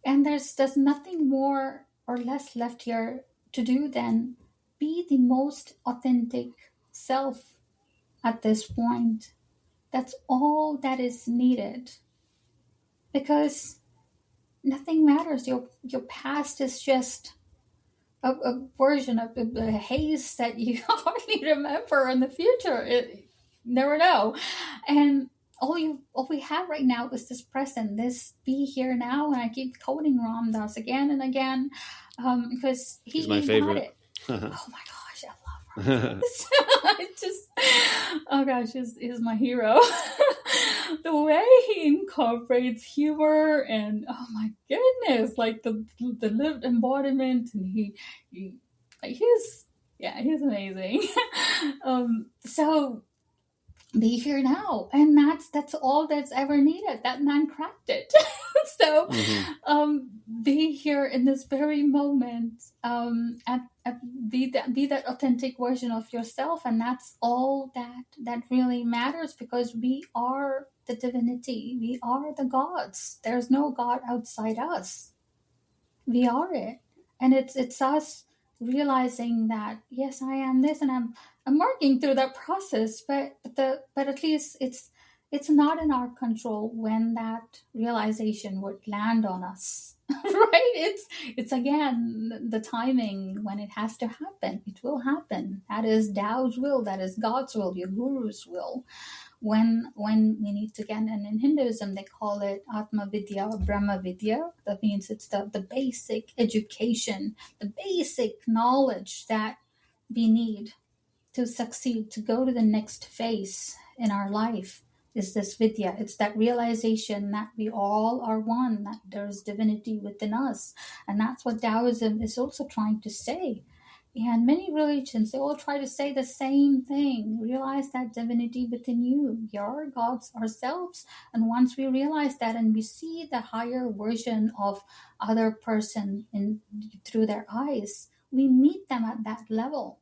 And there's nothing more or less left here to do than be the most authentic self at this point. That's all that is needed. Because nothing matters. Your past is just a version of a haze that you hardly remember in the future. You never know. And all we have right now is this present, this be here now. And I keep quoting Ram Dass again and again, because he's my favorite. Oh my gosh, I love Ram Dass. Oh gosh, he's my hero. The way he incorporates humor and, oh my goodness, like the lived embodiment, and he's amazing. So be here now, and that's all that's ever needed. That man cracked it. So be here in this very moment, be that authentic version of yourself, and that's all that really matters, because we are the divinity. We are the gods. There's no god outside us. We are it, and it's us realizing that, yes, I am this, and I'm working through that process, but at least it's not in our control when that realization would land on us. Right? It's again the timing when it has to happen. It will happen. That is Tao's will. That is God's will. Your guru's will. When we need to get, and in Hinduism they call it Atma Vidya or Brahma Vidya. That means it's the basic education, the basic knowledge that we need to succeed, to go to the next phase in our life. Is this Vidya. It's that realization that we all are one, that there's divinity within us. And that's what Taoism is also trying to say. And many religions, they all try to say the same thing. Realize that divinity within you. We are gods ourselves. And once we realize that and we see the higher version of other person in through their eyes, we meet them at that level.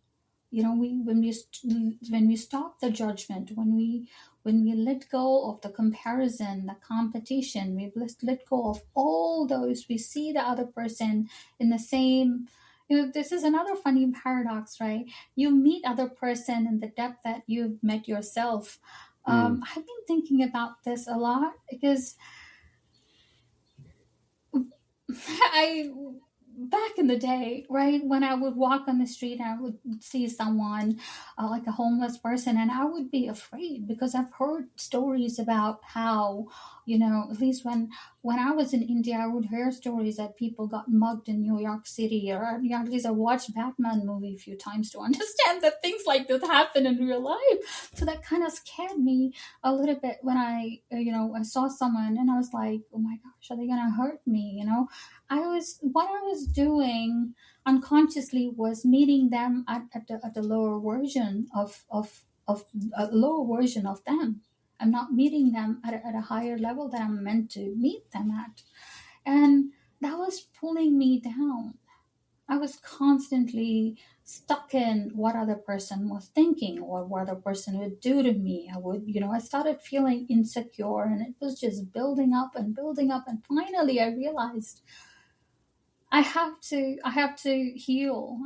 We when we stop the judgment, when we let go of the comparison, the competition, we let go of all those, we see the other person in the same. This is another funny paradox, right? You meet other person in the depth that you've met yourself. I've been thinking about this a lot because I back in the day, right, when I would walk on the street and I would see someone like a homeless person, and I would be afraid because I've heard stories about how, at least when I was in India, I would hear stories that people got mugged in New York City, or at least I watched Batman movie a few times to understand that things like this happen in real life. So that kind of scared me a little bit when I saw someone and I was like, oh my gosh, are they gonna hurt me? What I was doing unconsciously was meeting them at the lower version of a lower version of them. I'm not meeting them at a higher level that I'm meant to meet them at. And that was pulling me down. I was constantly stuck in what other person was thinking or what other person would do to me. I started feeling insecure, and it was just building up and building up. And finally I realized I have to heal.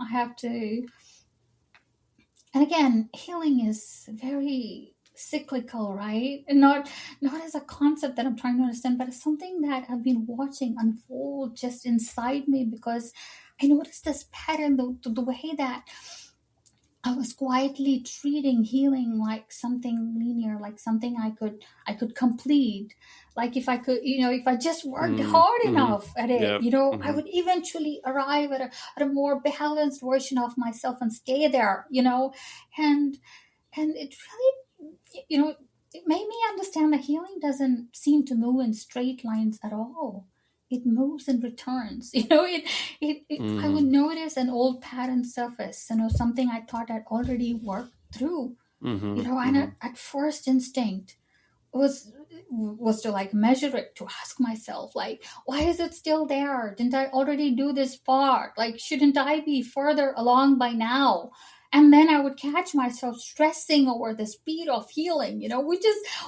And again, healing is very cyclical, right? And not as a concept that I'm trying to understand, but it's something that I've been watching unfold just inside me, because I noticed this pattern, the way that I was quietly treating healing like something linear, like something I could complete. Like if I just worked hard enough at it, Yeah. I would eventually arrive at a more balanced version of myself and stay there, and it really, it made me understand that healing doesn't seem to move in straight lines at all. It moves and returns. I would notice an old pattern surface, something I thought I'd already worked through, and at first instinct was to like measure it, to ask myself like, why is it still there? Didn't I already do this part? Like, shouldn't I be further along by now? And then I would catch myself stressing over the speed of healing,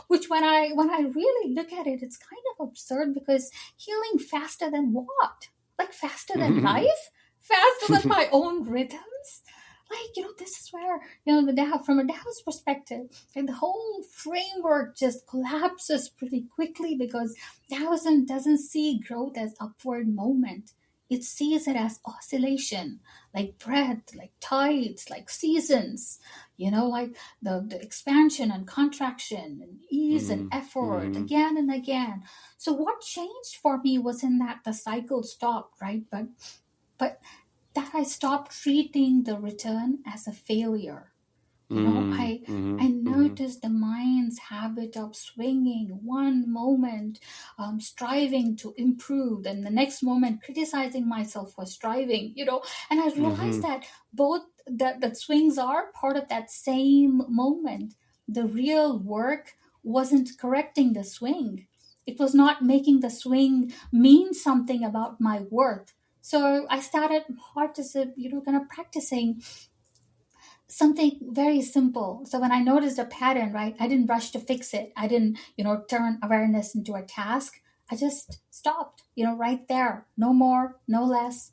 which when I really look at it, it's kind of absurd, because healing faster than what? Like faster than life? Faster than my own rhythms? Like, this is where, the Tao, from a Taoist perspective, and the whole framework just collapses pretty quickly, because Taoism doesn't see growth as upward movement. It sees it as oscillation, like breath, like tides, like seasons, like the expansion and contraction and ease and effort again and again. So what changed for me wasn't that the cycle stopped, right? But that I stopped treating the return as a failure. I noticed the mind's habit of swinging one moment, striving to improve, and the next moment criticizing myself for striving. And I realized that both that swings are part of that same moment. The real work wasn't correcting the swing. It was not making the swing mean something about my worth. So I started kind of practicing something very simple. So when I noticed a pattern, right, I didn't rush to fix it. I didn't, turn awareness into a task. I just stopped, right there. No more, no less.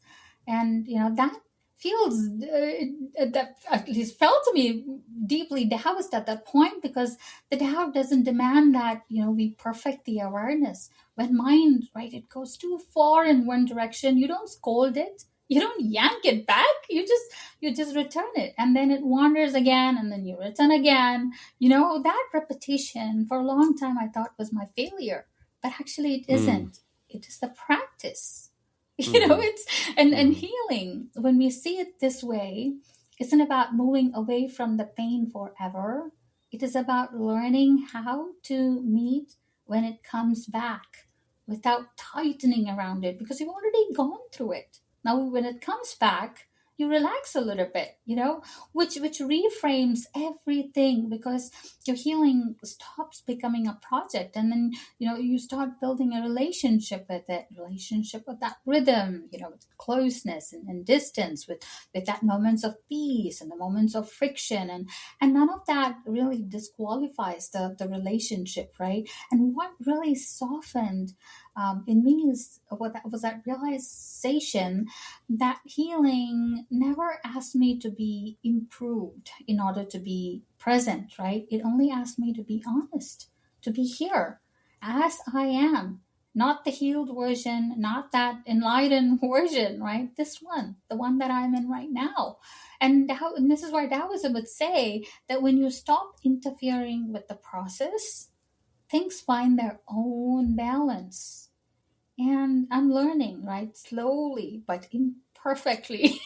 And, that feels, that at least felt to me deeply Taoist at that point, because the Tao doesn't demand that, we perfect the awareness. When mind, right, it goes too far in one direction, you don't scold it. You don't yank it back. You just return it, and then it wanders again, and then you return again. That repetition for a long time I thought was my failure, but actually it isn't. It is the practice. It's and healing, when we see it this way, isn't about moving away from the pain forever. It is about learning how to meet when it comes back without tightening around it, because you've already gone through it. Now when it comes back, you relax a little bit, which reframes everything, because your healing stops becoming a project, and then you start building a relationship with that rhythm, with closeness and distance, with that moments of peace and the moments of friction, and none of that really disqualifies the relationship, right? And what really softened in me is what that was, that realization that healing never asked me to be improved in order to be present, right? It only asked me to be honest, to be here as I am, not the healed version, not that enlightened version, right? This one, the one that I'm in right now. And this is why Taoism would say that when you stop interfering with the process, things find their own balance. And I'm learning, right, slowly but imperfectly,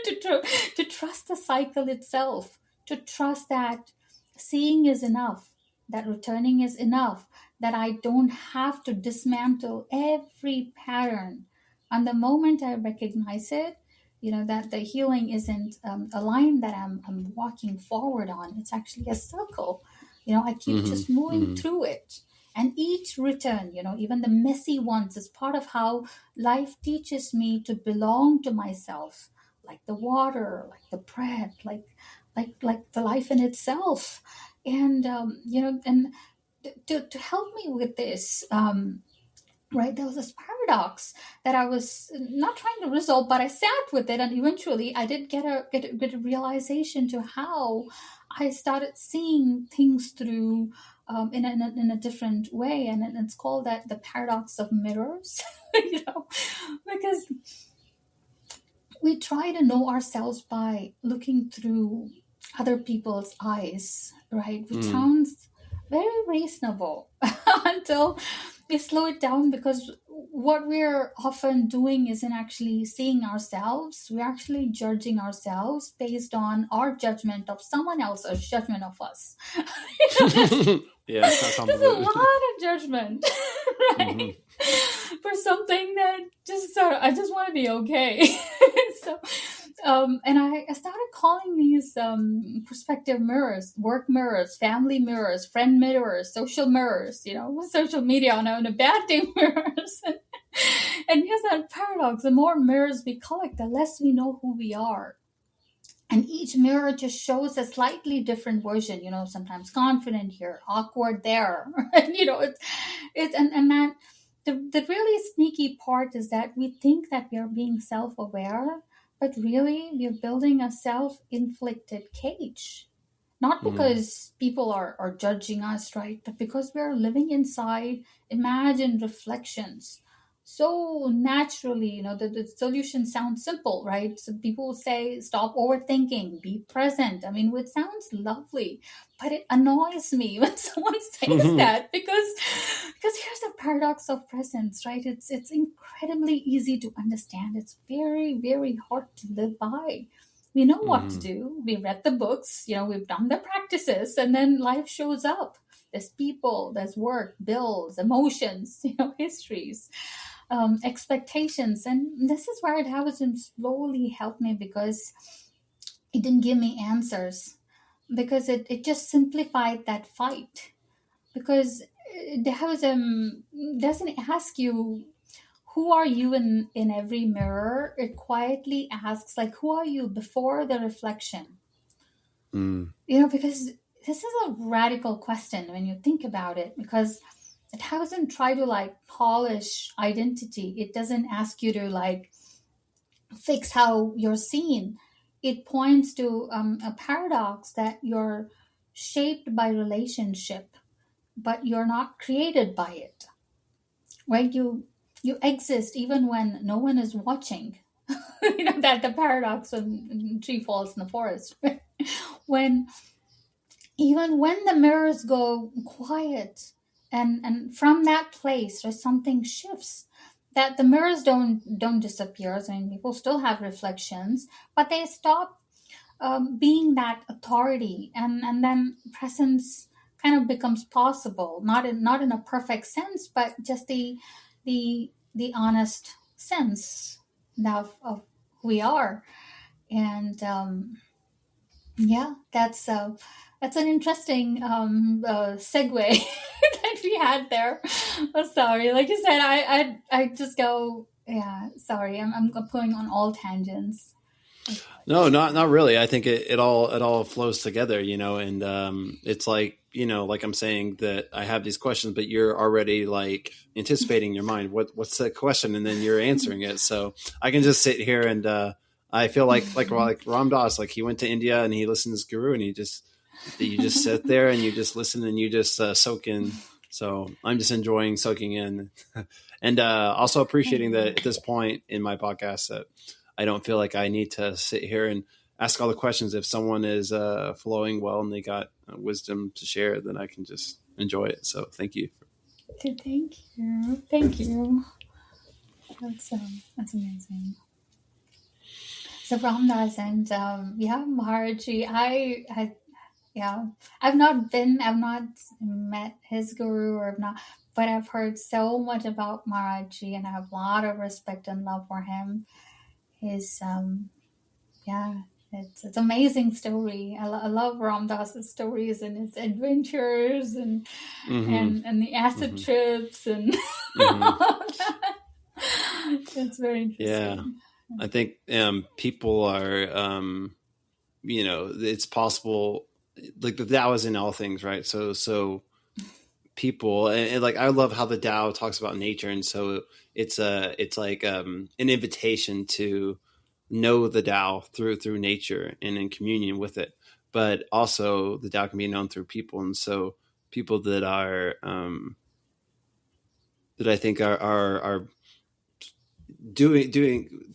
to trust the cycle itself, to trust that seeing is enough, that returning is enough, that I don't have to dismantle every pattern. And the moment I recognize it, that the healing isn't a line that I'm walking forward on, it's actually a circle. I keep Mm-hmm. just moving Mm-hmm. through it. And each return, even the messy ones, is part of how life teaches me to belong to myself, like the water, like the breath, like the life in itself. And and to help me with this, right, there was this paradox that I was not trying to resolve, but I sat with it, and eventually I did get a realization to how I started seeing things through in a different way, and it's called that the paradox of mirrors. Because we try to know ourselves by looking through other people's eyes, right? Which Mm. sounds very reasonable until we slow it down, because what we're often doing isn't actually seeing ourselves. We're actually judging ourselves based on our judgment of someone else's judgment of us. That's Yeah, it's not there's a complicated. lot of judgment, Mm-hmm. right? For something that just I just want to be okay. So, and I started calling these perspective mirrors, work mirrors, family mirrors, friend mirrors, social mirrors, social media on a bad day mirrors. And here's that paradox: the more mirrors we collect, the less we know who we are. And each mirror just shows a slightly different version, sometimes confident here, awkward there. And and that the really sneaky part is that we think that we are being self-aware, but really we're building a self-inflicted cage. Not Mm. because people are judging us, right? But because we're living inside imagined reflections. So naturally, the solution sounds simple, right? So people say, stop overthinking, be present. I mean, it sounds lovely, but it annoys me when someone says that, because here's the paradox of presence, right? It's incredibly easy to understand. It's very, very hard to live by. We know what to Mm-hmm. do. We read the books, we've done the practices, and then life shows up. There's people, there's work, bills, emotions, histories, expectations. And this is where Taoism slowly helped me, because it didn't give me answers, because it just simplified that fight. Because Taoism doesn't ask you who are you in every mirror. It quietly asks, like, who are you before the reflection? Mm. Because this is a radical question when you think about it, because it doesn't try to like polish identity. It doesn't ask you to like fix how you're seen. It points to a paradox that you're shaped by relationship, but you're not created by it, right? You exist even when no one is watching. That the paradox when tree falls in the forest. when Even when the mirrors go quiet, and from that place, right, something shifts. That the mirrors don't disappear. I mean, people still have reflections, but they stop being that authority, and then presence kind of becomes possible. Not in a perfect sense, but just the honest sense of who we are. And yeah, that's an interesting segue that we had there. Oh, sorry, like you said, I just go. Yeah, sorry, I'm going on all tangents. No, not really. I think it all flows together, and it's like, like I'm saying that I have these questions, but you're already like anticipating in your mind what's the question, and then you're answering it. So I can just sit here and I feel like Ram Dass, like he went to India and he listened to his guru, and you just sit there and you just listen and you just soak in. So I'm just enjoying soaking in, and also appreciating that at this point in my podcast that I don't feel like I need to sit here and ask all the questions. If someone is flowing well and they got wisdom to share, then I can just enjoy it. So thank you. Thank you, thank you. That's amazing. So Ramdas and yeah, Maharaji, yeah, I've not met his guru or I've not, but I've heard so much about Maharaji and I have a lot of respect and love for him. His yeah, it's amazing story. I love Ram Dass's stories and his adventures and and the acid trips and it's very interesting. Yeah, I think people are it's possible, like the Tao is in all things, right? So people and like I love how the Tao talks about nature, and so it's like an invitation to know the Tao through nature and in communion with it. But also the Tao can be known through people, and so people that are that I think are doing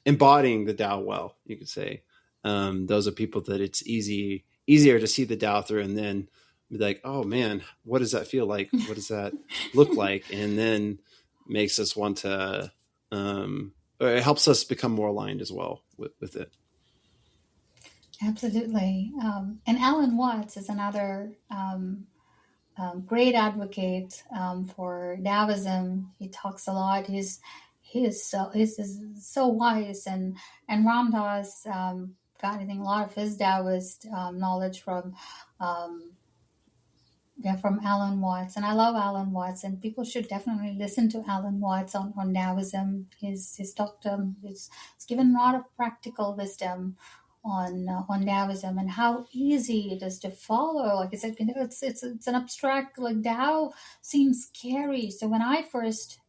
embodying the Tao well, you could say. Those are people that it's easier to see the Tao through, and then be like, oh man, what does that feel like? What does that look like? And then makes us want to, or it helps us become more aligned as well with it. Absolutely. And Alan Watts is another great advocate for Taoism. He talks a lot. He's so wise, and Ram Dass got I think a lot of his Taoist knowledge um, from Alan Watts, and I love Alan Watts, and people should definitely listen to Alan Watts on Taoism. He's talked he's given a lot of practical wisdom on Taoism and how easy it is to follow. Like I said, it's an abstract, like Tao seems scary. So when I first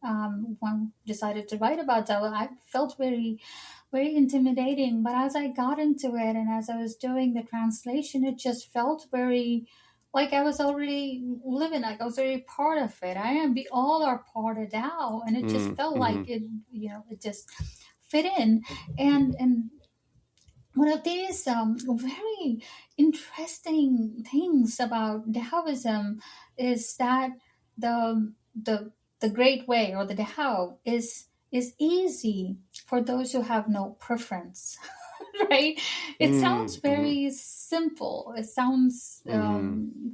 decided to write about Tao, I felt very intimidating. But as I got into it and as I was doing the translation, it just felt very like I was already living, like I was already part of it. We all are part of Tao, and it just felt like it, it just fit in. And one of these very interesting things about Taoism is that the the great way or the Tao is easy for those who have no preference. Right? It sounds very simple. It sounds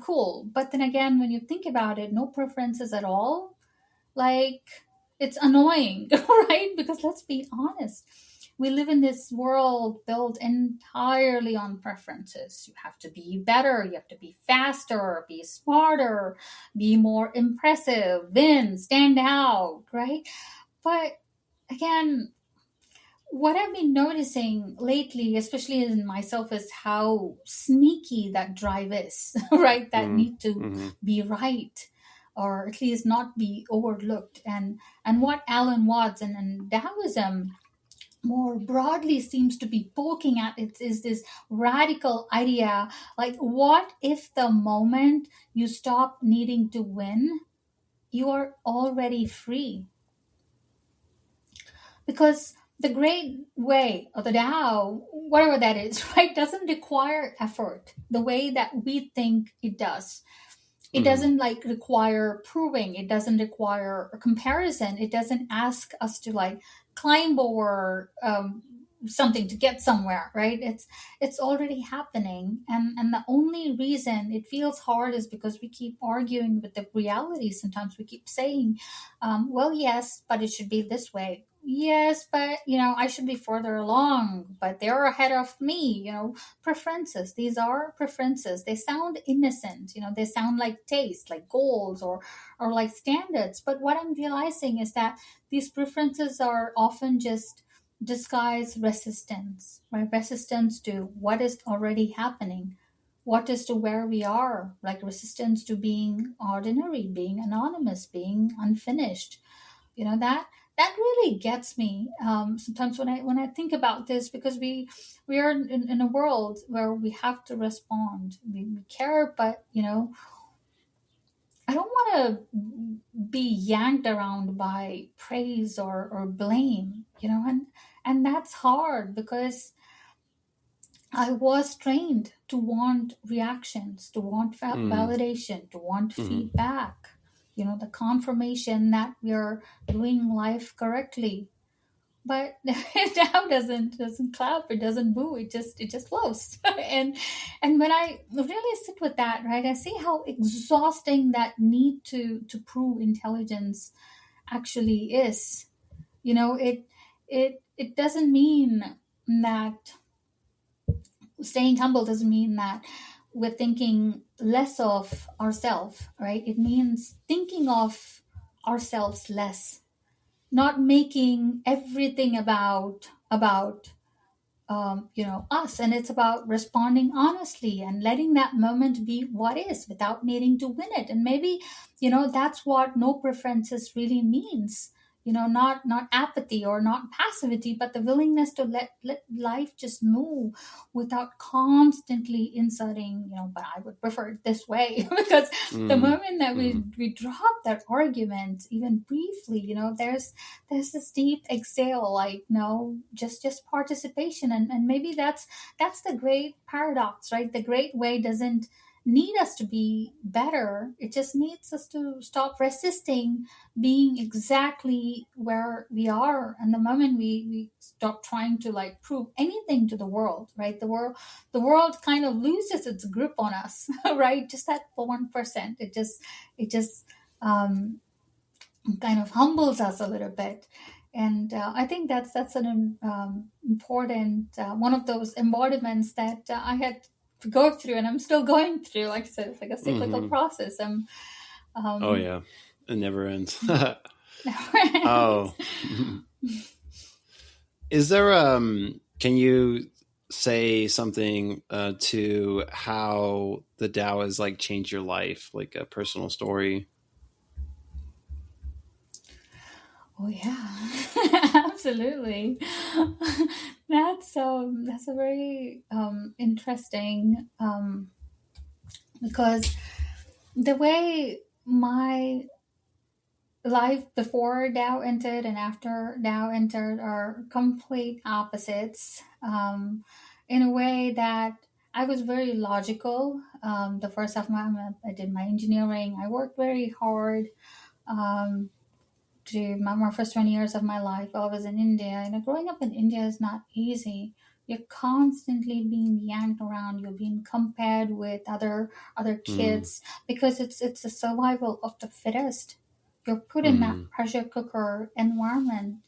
cool. But then again, when you think about it, no preferences at all, like it's annoying, right? Because let's be honest. We live in this world built entirely on preferences. You have to be better, you have to be faster, be smarter, be more impressive, win, stand out, right? But again, what I've been noticing lately, especially in myself, is how sneaky that drive is, right? That need to be right or at least not be overlooked. And what Alan Watts and Taoism more broadly seems to be poking at it is this radical idea like, what if the moment you stop needing to win, you are already free? Because the great way or the Tao, whatever that is, right, doesn't require effort the way that we think it does. It doesn't like require proving. It doesn't require a comparison. It doesn't ask us to like climb over something to get somewhere, right? It's already happening, and the only reason it feels hard is because we keep arguing with the reality. Sometimes we keep saying, well, yes, but it should be this way. Yes, but I should be further along, but they're ahead of me. Preferences. These are preferences. They sound innocent. They sound like taste, like goals, or like standards. But what I'm realizing is that these preferences are often just disguised resistance, right? Resistance to what is already happening, what is to where we are, like resistance to being ordinary, being anonymous, being unfinished. That really gets me sometimes when I think about this, because we are in a world where we have to respond. We care, but I don't want to be yanked around by praise or blame, and that's hard because I was trained to want reactions, to want Mm. validation, to want Hmm. feedback, the confirmation that we're doing life correctly. But Tao doesn't clap, it doesn't boo, it just flows. And when I really sit with that, right, I see how exhausting that need to prove intelligence actually is. It doesn't mean that staying humble doesn't mean that we're thinking less of ourselves, right? It means thinking of ourselves less, not making everything about us. And it's about responding honestly and letting that moment be what is without needing to win it. And maybe that's what no preferences really means. Not apathy or not passivity, but the willingness to let life just move without constantly inserting, but I would prefer it this way. Because the Mm. moment that Hmm. we drop that argument even briefly, there's this deep exhale, like no, just participation. And maybe that's the great paradox, right? The great way doesn't need us to be better, it just needs us to stop resisting being exactly where we are. And the moment we stop trying to like prove anything to the world, right, the world kind of loses its grip on us. Right, just that 1%, it just um kind of humbles us a little bit. And I think that's an important one of those embodiments that I had to go through, and I'm still going through. Like I said, it's like a cyclical Hmm. process. Oh Um, yeah, it never ends. right. Oh, is there can you say something to how the Tao has like changed your life, like a personal story? Oh yeah, absolutely. That's a very interesting, because the way my life before Tao entered and after Tao entered are complete opposites. In a way that I was very logical. The first half of I did my engineering. I worked very hard. Um, to my first 20 years of my life while I was in India. Growing up in India is not easy. You're constantly being yanked around. You're being compared with other Mm. kids because it's a survival of the fittest. You're put in that Hmm. pressure cooker environment,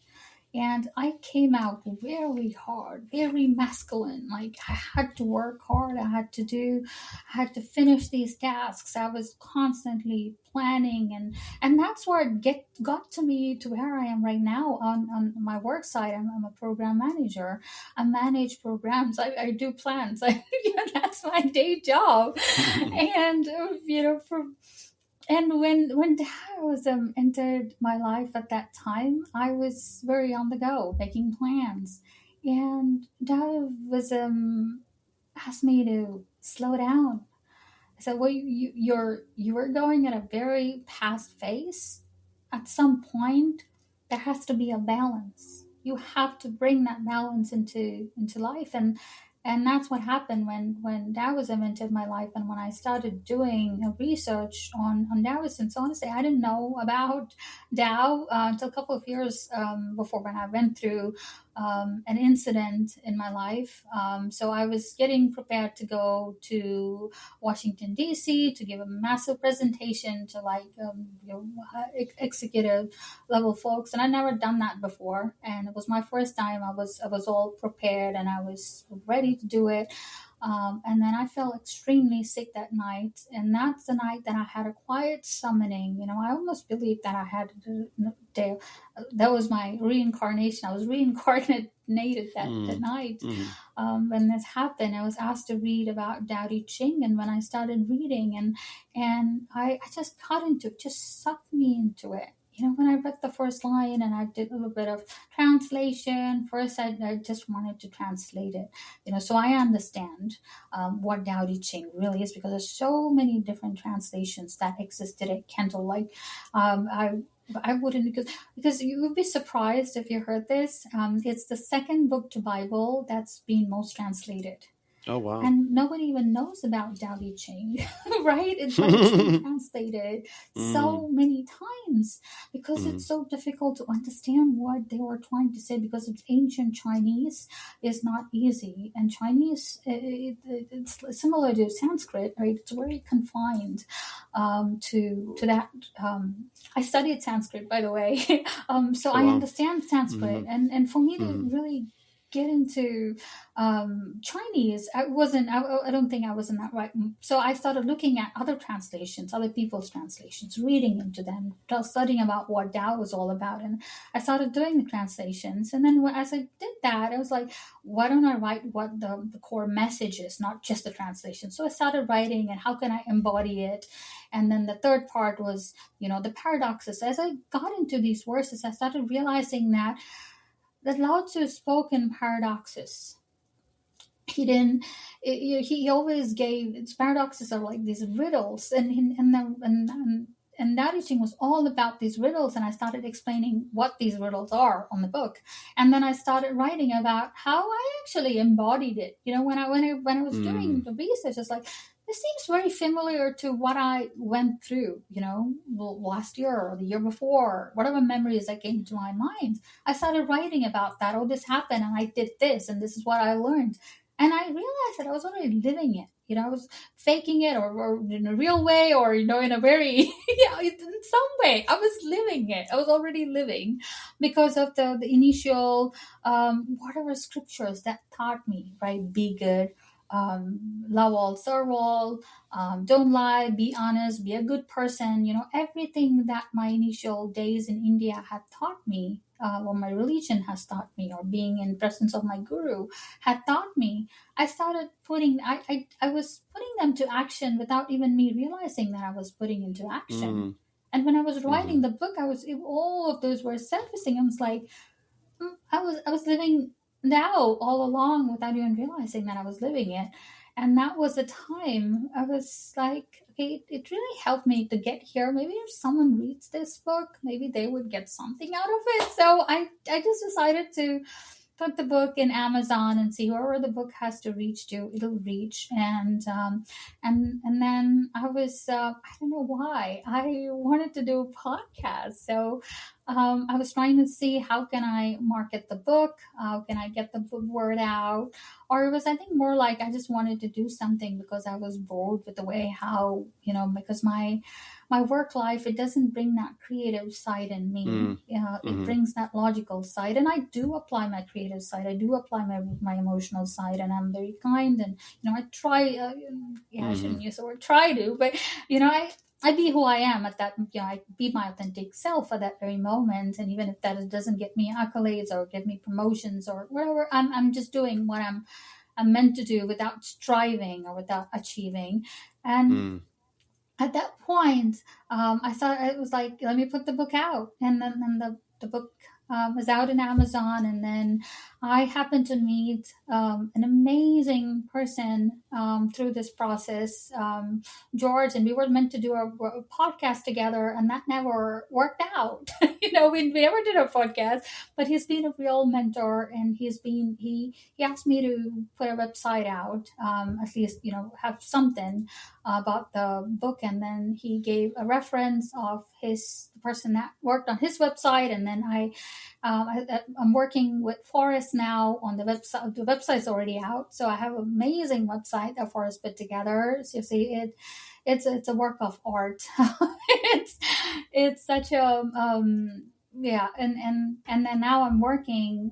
and I came out very hard, very masculine. Like I had to work hard. I had to finish these tasks. I was constantly planning, and that's where it got to me to where I am right now on my work side. I'm a program manager. I manage programs. I do plans. That's my day job. And when Taoism entered my life at that time, I was very on the go, making plans, and Taoism asked me to slow down. I said, "Well, you are going at a very fast pace. At some point, there has to be a balance. You have to bring that balance into life." And that's what happened when Taoism entered my life, and when I started doing research on Taoism. So honestly, I didn't know about Tao until a couple of years before, when I went through an incident in my life. So I was getting prepared to go to Washington D.C. to give a massive presentation to executive level folks, and I'd never done that before, and it was my first time. I was all prepared and I was ready to do it. And then I felt extremely sick that night, and that's the night that I had a quiet summoning. I almost believed that I had that was my reincarnation. I was reincarnated that night. When this happened, I was asked to read about Tao Te Ching, and when I started reading, and I just got into it, just sucked me into it. When I read the first line and I did a little bit of translation, first I just wanted to translate it, so I understand what Tao Te Ching really is, because there's so many different translations that exist today. Kendall, I wouldn't, because you would be surprised if you heard this. It's the second book to Bible that's been most translated. Oh, wow. And nobody even knows about Tao Te Ching, right? It's been translated so many times because it's so difficult to understand what they were trying to say, because it's ancient Chinese is not easy. And Chinese, it's similar to Sanskrit, right? It's very confined to that. I studied Sanskrit, by the way. So I understand Sanskrit. And for me to really get into Chinese, I don't think I was in that right. So I started looking at other translations, other people's translations, reading into them, studying about what Tao was all about. And I started doing the translations. And then as I did that, I was like, why don't I write what the core message is, not just the translation? So I started writing, and how can I embody it? And then the third part was, the paradoxes. As I got into these verses, I started realizing that Lao Tzu spoke in paradoxes. He didn't. He always gave. Its paradoxes are like these riddles, and Tao Te Ching was all about these riddles. And I started explaining what these riddles are on the book, and then I started writing about how I actually embodied it. When I was doing the research, it's like, this seems very familiar to what I went through, last year or the year before, whatever memories that came to my mind. I started writing about that. Oh, this happened and I did this and this is what I learned. And I realized that I was already living it. I was faking it or in a real way, or, in a very, in some way, I was living it. I was already living because of the initial, whatever scriptures that taught me, right? Be good. Love all, serve all, don't lie, be honest, be a good person. Everything that my initial days in India had taught me, or my religion has taught me, or being in presence of my guru had taught me. I started I was putting them to action without even me realizing that I was putting into action. And when I was writing the book, all of those were surfacing. I was like, I was living now all along without even realizing that I was living it. And that was the time I was like, okay, it really helped me to get here. Maybe if someone reads this book, maybe they would get something out of it. So I just decided to put the book in Amazon and see whoever the book has to reach to, it'll reach. And then I was I don't know why I wanted to do a podcast. So I was trying to see how can I market the book, how can I get the word out, or it was, I think, more like I just wanted to do something because I was bored with the way how because my work life, it doesn't bring that creative side in me. It brings that logical side, and I do apply my creative side. I do apply my emotional side, and I'm very kind, and I try. I shouldn't use the word try to, but I be who I am at that. I be my authentic self at that very moment, and even if that doesn't get me accolades or get me promotions or whatever, I'm just doing what I'm meant to do without striving or without achieving, and. At that point, I thought it was like, let me put the book out, and then the book was out in Amazon, and then I happened to meet an amazing person through this process, George, and we were meant to do a podcast together, and that never worked out. We never did a podcast, but he's been a real mentor, and he asked me to put a website out, at least have something about the book, and then he gave a reference of the person that worked on his website, and then I'm working with Forrest now on the website. The website's already out, so I have an amazing website that Forrest put together. So you see, it's a work of art. It's such a yeah, and then now I'm working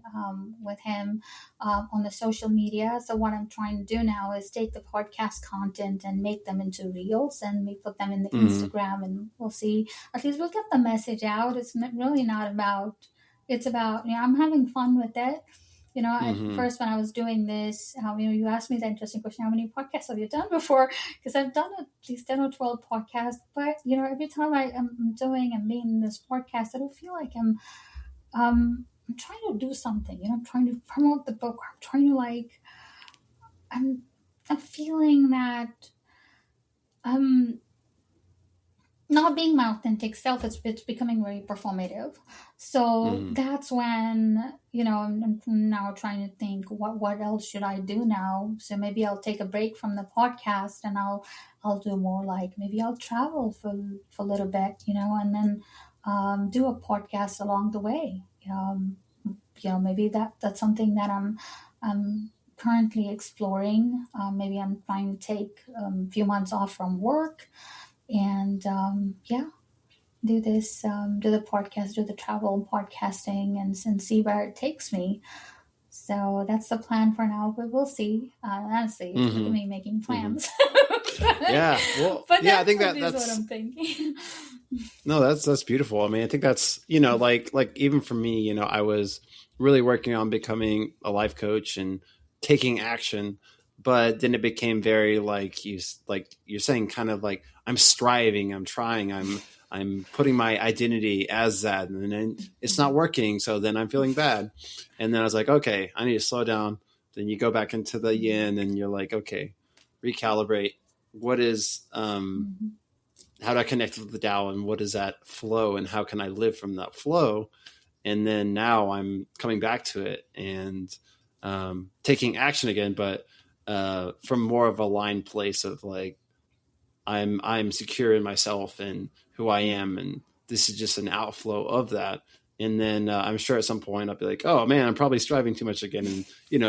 with him on the social media. So what I'm trying to do now is take the podcast content and make them into reels, and we put them in the Instagram, and we'll see. At least we'll get the message out. It's really not about. It's about I'm having fun with it. At first when I was doing this, you asked me the interesting question: how many podcasts have you done before? Because I've done at least 10 or 12 podcasts, but every time I'm doing and being in this podcast, I don't feel like I'm trying to do something. I'm trying to promote the book. I'm trying to I'm feeling that not being my authentic self, it's becoming very performative. So that's when I'm now trying to think what else should I do now. So maybe I'll take a break from the podcast, and I'll do more, like maybe I'll travel for a little bit, and then do a podcast along the way. Maybe that's something that I'm currently exploring. Maybe I'm trying to take a few months off from work, and do this, do the podcast, do the travel podcasting, and see where it takes me. So that's the plan for now, but we'll see. Honestly, look at me making plans. Yeah, well, but I think that's that's what I'm thinking. No, that's beautiful. I mean, I think that's like even for me, I was really working on becoming a life coach and taking action, but then it became very like you're saying, kind of like I'm striving, I'm trying, I'm putting my identity as that, and then it's not working, so then I'm feeling bad, and then I was like, okay, I need to slow down. Then you go back into the yin, and you're like, okay, recalibrate. What is how do I connect with the Tao, and what is that flow, and how can I live from that flow? And then now I'm coming back to it and taking action again, but from more of a aligned place of like, I'm secure in myself and who I am, and this is just an outflow of that. And then I'm sure at some point I'll be like, oh man, I'm probably striving too much again, and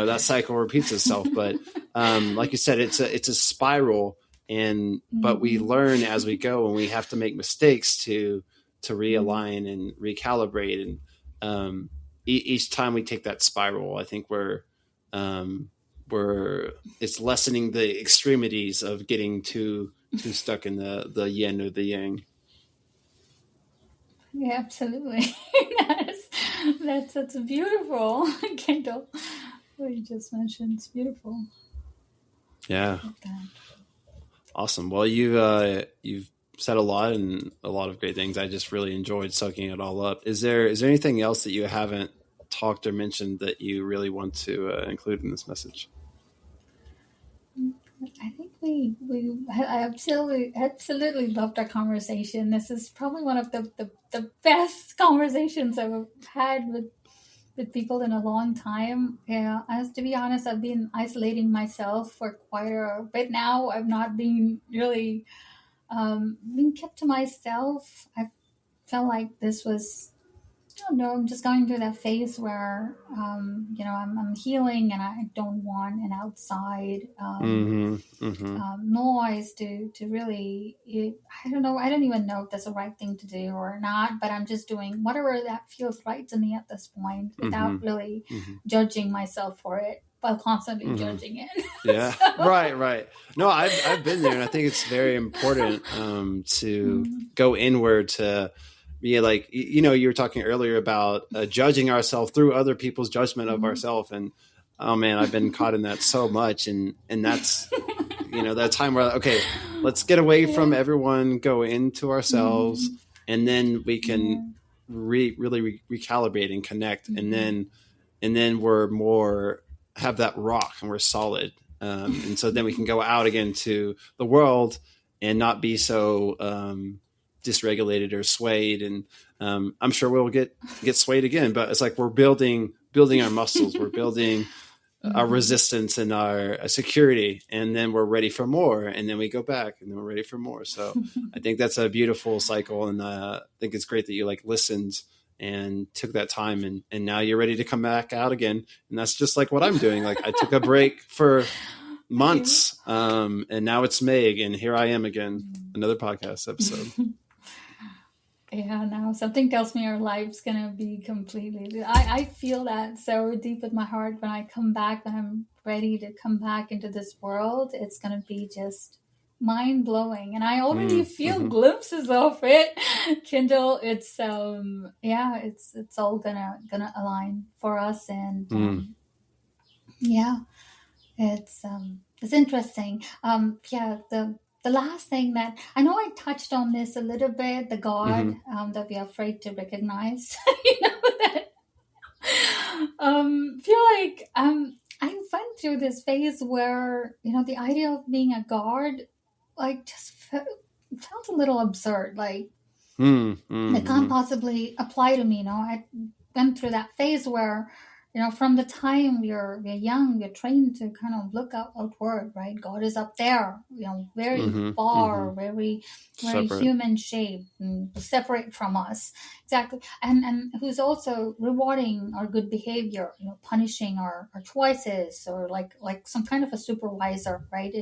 that cycle repeats itself. But like you said, it's a spiral, and but we learn as we go, and we have to make mistakes to realign and recalibrate. And each time we take that spiral, I think we're it's lessening the extremities of getting too stuck in the yin or the yang. Yeah, absolutely. That's beautiful, Kendall. What you just mentioned, it's beautiful. Yeah. Awesome. Well, you've said a lot, and a lot of great things. I just really enjoyed soaking it all up. Is there anything else that you haven't talked or mentioned that you really want to include in this message? I think I absolutely loved our conversation. This is probably one of the best conversations I've had with people in a long time. Yeah, as to be honest, I've been isolating myself for quite a bit now. I've not been really been kept to myself. I felt like this was, I don't know, I'm just going through that phase where, I'm healing, and I don't want an outside noise to really, I don't know. I don't even know if that's the right thing to do or not, but I'm just doing whatever that feels right to me at this point without really judging myself for it, while constantly judging it. Yeah. So. Right. No, I've been there, and I think it's very important to go inward to be like, you were talking earlier about judging ourselves through other people's judgment of ourselves. And oh man, I've been caught in that so much. And that's, that time where, okay, let's get away from everyone, go into ourselves, and then we can really recalibrate and connect. And then and then we're more have that rock and we're solid. And so then we can go out again to the world and not be so dysregulated or swayed. And I'm sure we'll get swayed again, but it's like we're building our muscles, we're building our resistance and our security, and then we're ready for more, and then we go back, and then we're ready for more. So I think that's a beautiful cycle, and I think it's great that you like listened and took that time, and now you're ready to come back out again. And that's just like what I'm doing. Like I took a break for months, and now it's May, and here I am again, another podcast episode. Yeah, now something tells me our life's gonna be completely. I feel that so deep in my heart when I come back, when I'm ready to come back into this world, it's gonna be just mind blowing, and I already feel glimpses of it. Kindle, it's it's all gonna align for us, and yeah, it's interesting. The last thing that I know I touched on this a little bit, the God that we are afraid to recognize. You know that feel like I went through this phase where the idea of being a God like just felt a little absurd. Like it can't possibly apply to me. I went through that phase where from the time we're young, we're trained to kind of look outward, right? God is up there, very far, very Separate. human shaped and separate from us, exactly, and who's also rewarding our good behavior, punishing our choices, or like some kind of a supervisor, right?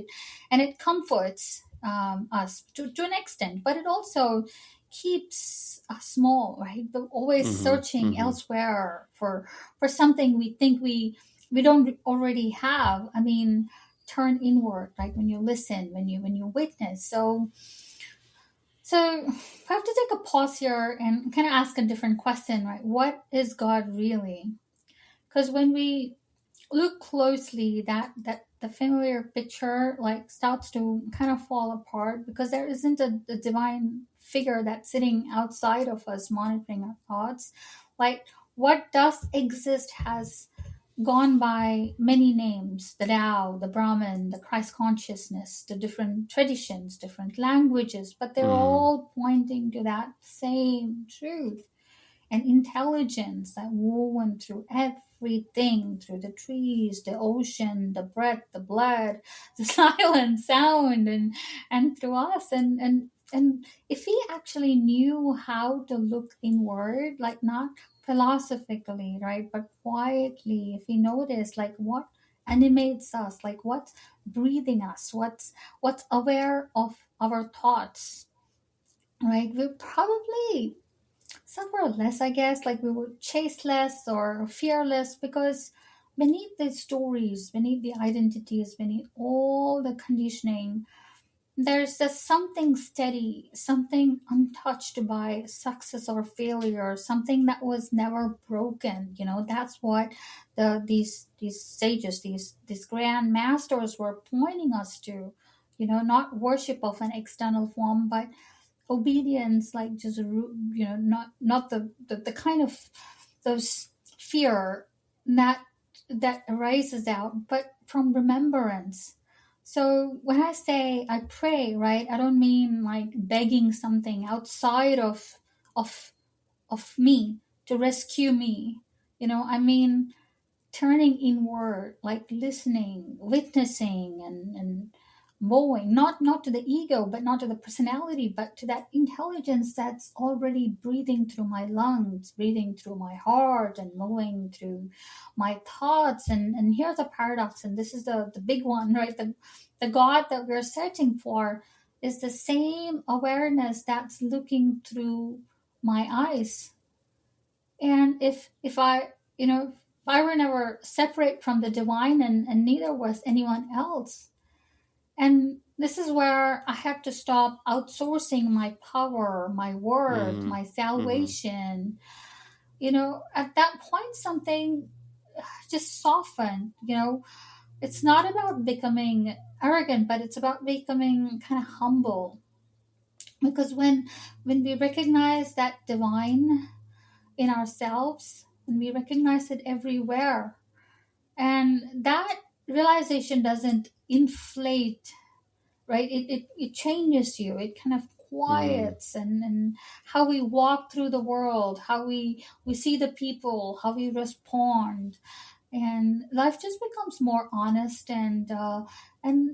It comforts us to an extent, but it also keeps us small, right? But always searching elsewhere for something we think we don't already have. I mean, turn inward, right? When you listen, when you witness. So I have to take a pause here and kind of ask a different question, right? What is God really? Because when we look closely, that the familiar picture like starts to kind of fall apart, because there isn't a divine figure that's sitting outside of us monitoring our thoughts. Like what does exist has gone by many names: the Tao, the Brahman, the Christ consciousness, the different traditions, different languages, but they're all pointing to that same truth and intelligence that woven through everything, through the trees, the ocean, the breath, the blood, the silent sound, and through us. And if we actually knew how to look inward, like not philosophically, right, but quietly, if we notice like what animates us, like what's breathing us, what's aware of our thoughts, right, we probably suffer less, I guess. Like we would chase less or fear less, because beneath the stories, beneath the identities, beneath all the conditioning, there's just something steady, something untouched by success or failure, something that was never broken. That's what these sages, these grand masters were pointing us to. Not worship of an external form, but obedience, like just not the kind of those fear that arises out, but from remembrance. So when I say I pray, right, I don't mean like begging something outside of me to rescue me. I mean turning inward, like listening, witnessing, and bowing, not to the ego, but not to the personality, but to that intelligence that's already breathing through my lungs, breathing through my heart, and moving through my thoughts. And here's a paradox, and this is the big one, right? The God that we're searching for is the same awareness that's looking through my eyes. And if I were never separate from the divine, and neither was anyone else. And this is where I had to stop outsourcing my power, my worth, my salvation. At that point, something just softened. It's not about becoming arrogant, but it's about becoming kind of humble. Because when we recognize that divine in ourselves, and we recognize it everywhere. And that realization doesn't inflate, right? It changes you. It kind of quiets, and how we walk through the world, how we see the people, how we respond, and life just becomes more honest and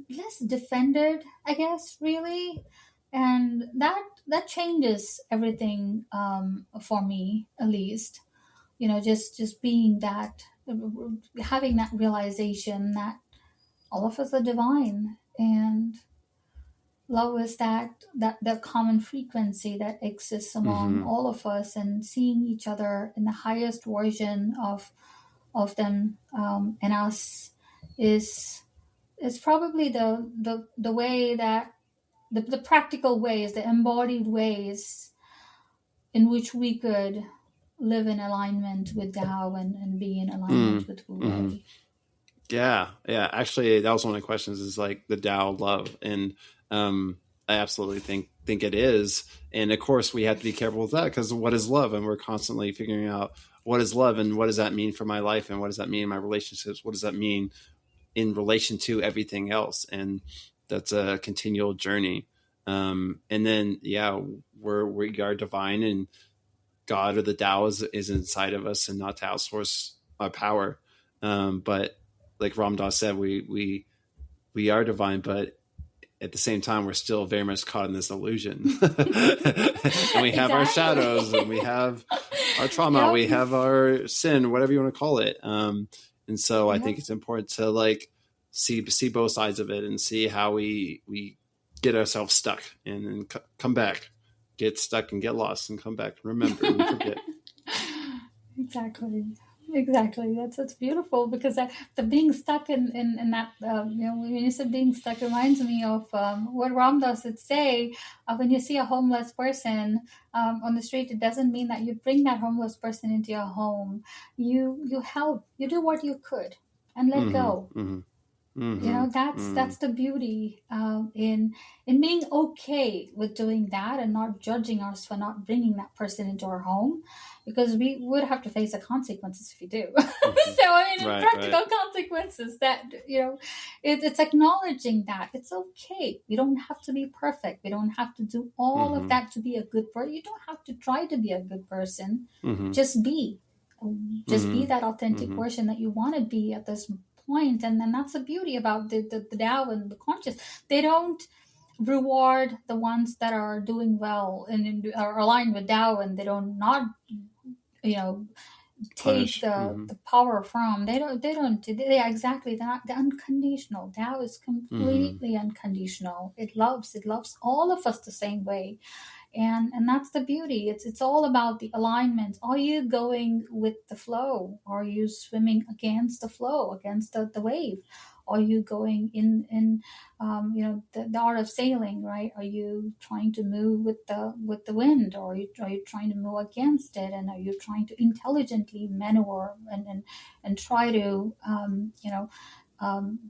less defended, I guess, really. And that changes everything, for me at least. Just being that, having that realization that all of us are divine, and love is that common frequency that exists among all of us, and seeing each other in the highest version of them, and us is probably the way that the practical ways, the embodied ways in which we could live in alignment with Tao, and be in alignment with Wu Wei. Yeah. Actually, that was one of the questions, is like the Tao love, and I absolutely think it is. And of course, we have to be careful with that, because what is love? And we're constantly figuring out what is love, and what does that mean for my life, and what does that mean in my relationships? What does that mean in relation to everything else? And that's a continual journey. And then, we are divine, and God or the Tao is inside of us, and not to outsource our power. But like Ram Dass said, we are divine, but at the same time, we're still very much caught in this illusion. And we have our shadows, and we have our trauma, we have our sin, whatever you want to call it. And so I think it's important to like see both sides of it, and see how we get ourselves stuck, and then come back, get stuck and get lost, and come back and remember and forget. Exactly. That's beautiful, because the being stuck in that, when you said being stuck, reminds me of what Ram Dass would say. When you see a homeless person on the street, it doesn't mean that you bring that homeless person into your home. You help. You do what you could, and let go. That's the beauty in being okay with doing that, and not judging us for not bringing that person into our home, because we would have to face the consequences if you do. So practical consequences, that it's acknowledging that it's okay. We don't have to be perfect. We don't have to do all of that to be a good person. You don't have to try to be a good person. Just be that authentic version that you want to be at this point. And then that's the beauty about the Tao and the conscious. They don't reward the ones that are doing well and are aligned with Tao, and they don't not take the power from. They exactly that. The unconditional Tao is completely unconditional. It loves all of us the same way. And that's the beauty. It's all about the alignment. Are you going with the flow? Are you swimming against the flow, against the wave? Are you going in the art of sailing, right? Are you trying to move with the wind, or are you trying to move against it? And are you trying to intelligently maneuver and try to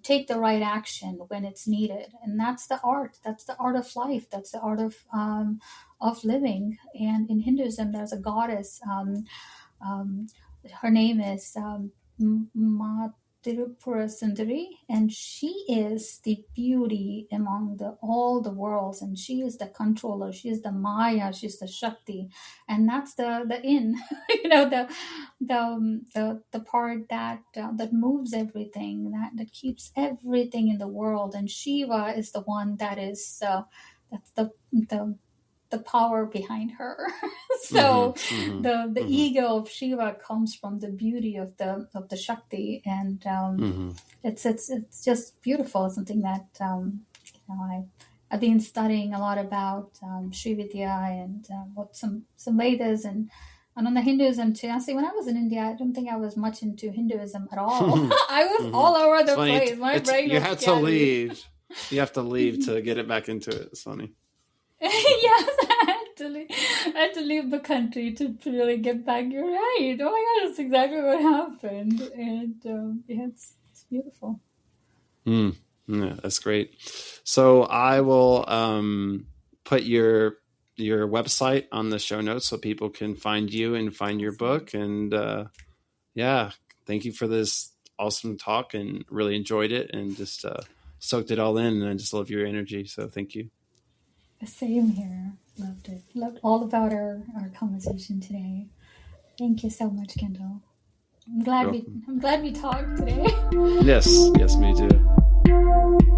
take the right action when it's needed? And that's the art. That's the art of life. That's the art of living. And in Hinduism, there's a goddess. Her name is Tirupura Sundari, and she is the beauty among all the worlds, and she is the controller. She is the Maya. She's the Shakti, and that's the in, the part that moves everything, that keeps everything in the world. And Shiva is the one that is that's the power behind her. So the ego of Shiva comes from the beauty of the Shakti, and it's just beautiful. Something that I've been studying a lot about Sri Vidya, and what some Vedas, and on the Hinduism too. Honestly, when I was in India, I don't think I was much into Hinduism at all. I was all over the place. My brain was you had to leave. You have to leave to get it back into it. It's funny. Yes, I had to leave the country to really get back. You're right. Oh my God, that's exactly what happened. And it's beautiful. Yeah, that's great. So I will put your website on the show notes so people can find you and find your book. And yeah, thank you for this awesome talk, and really enjoyed it, and just soaked it all in. And I just love your energy. So thank you. Same here. Loved it. Loved all about our conversation today. Thank you so much, Kendall. You're welcome. I'm glad we talked today. Yes, me too.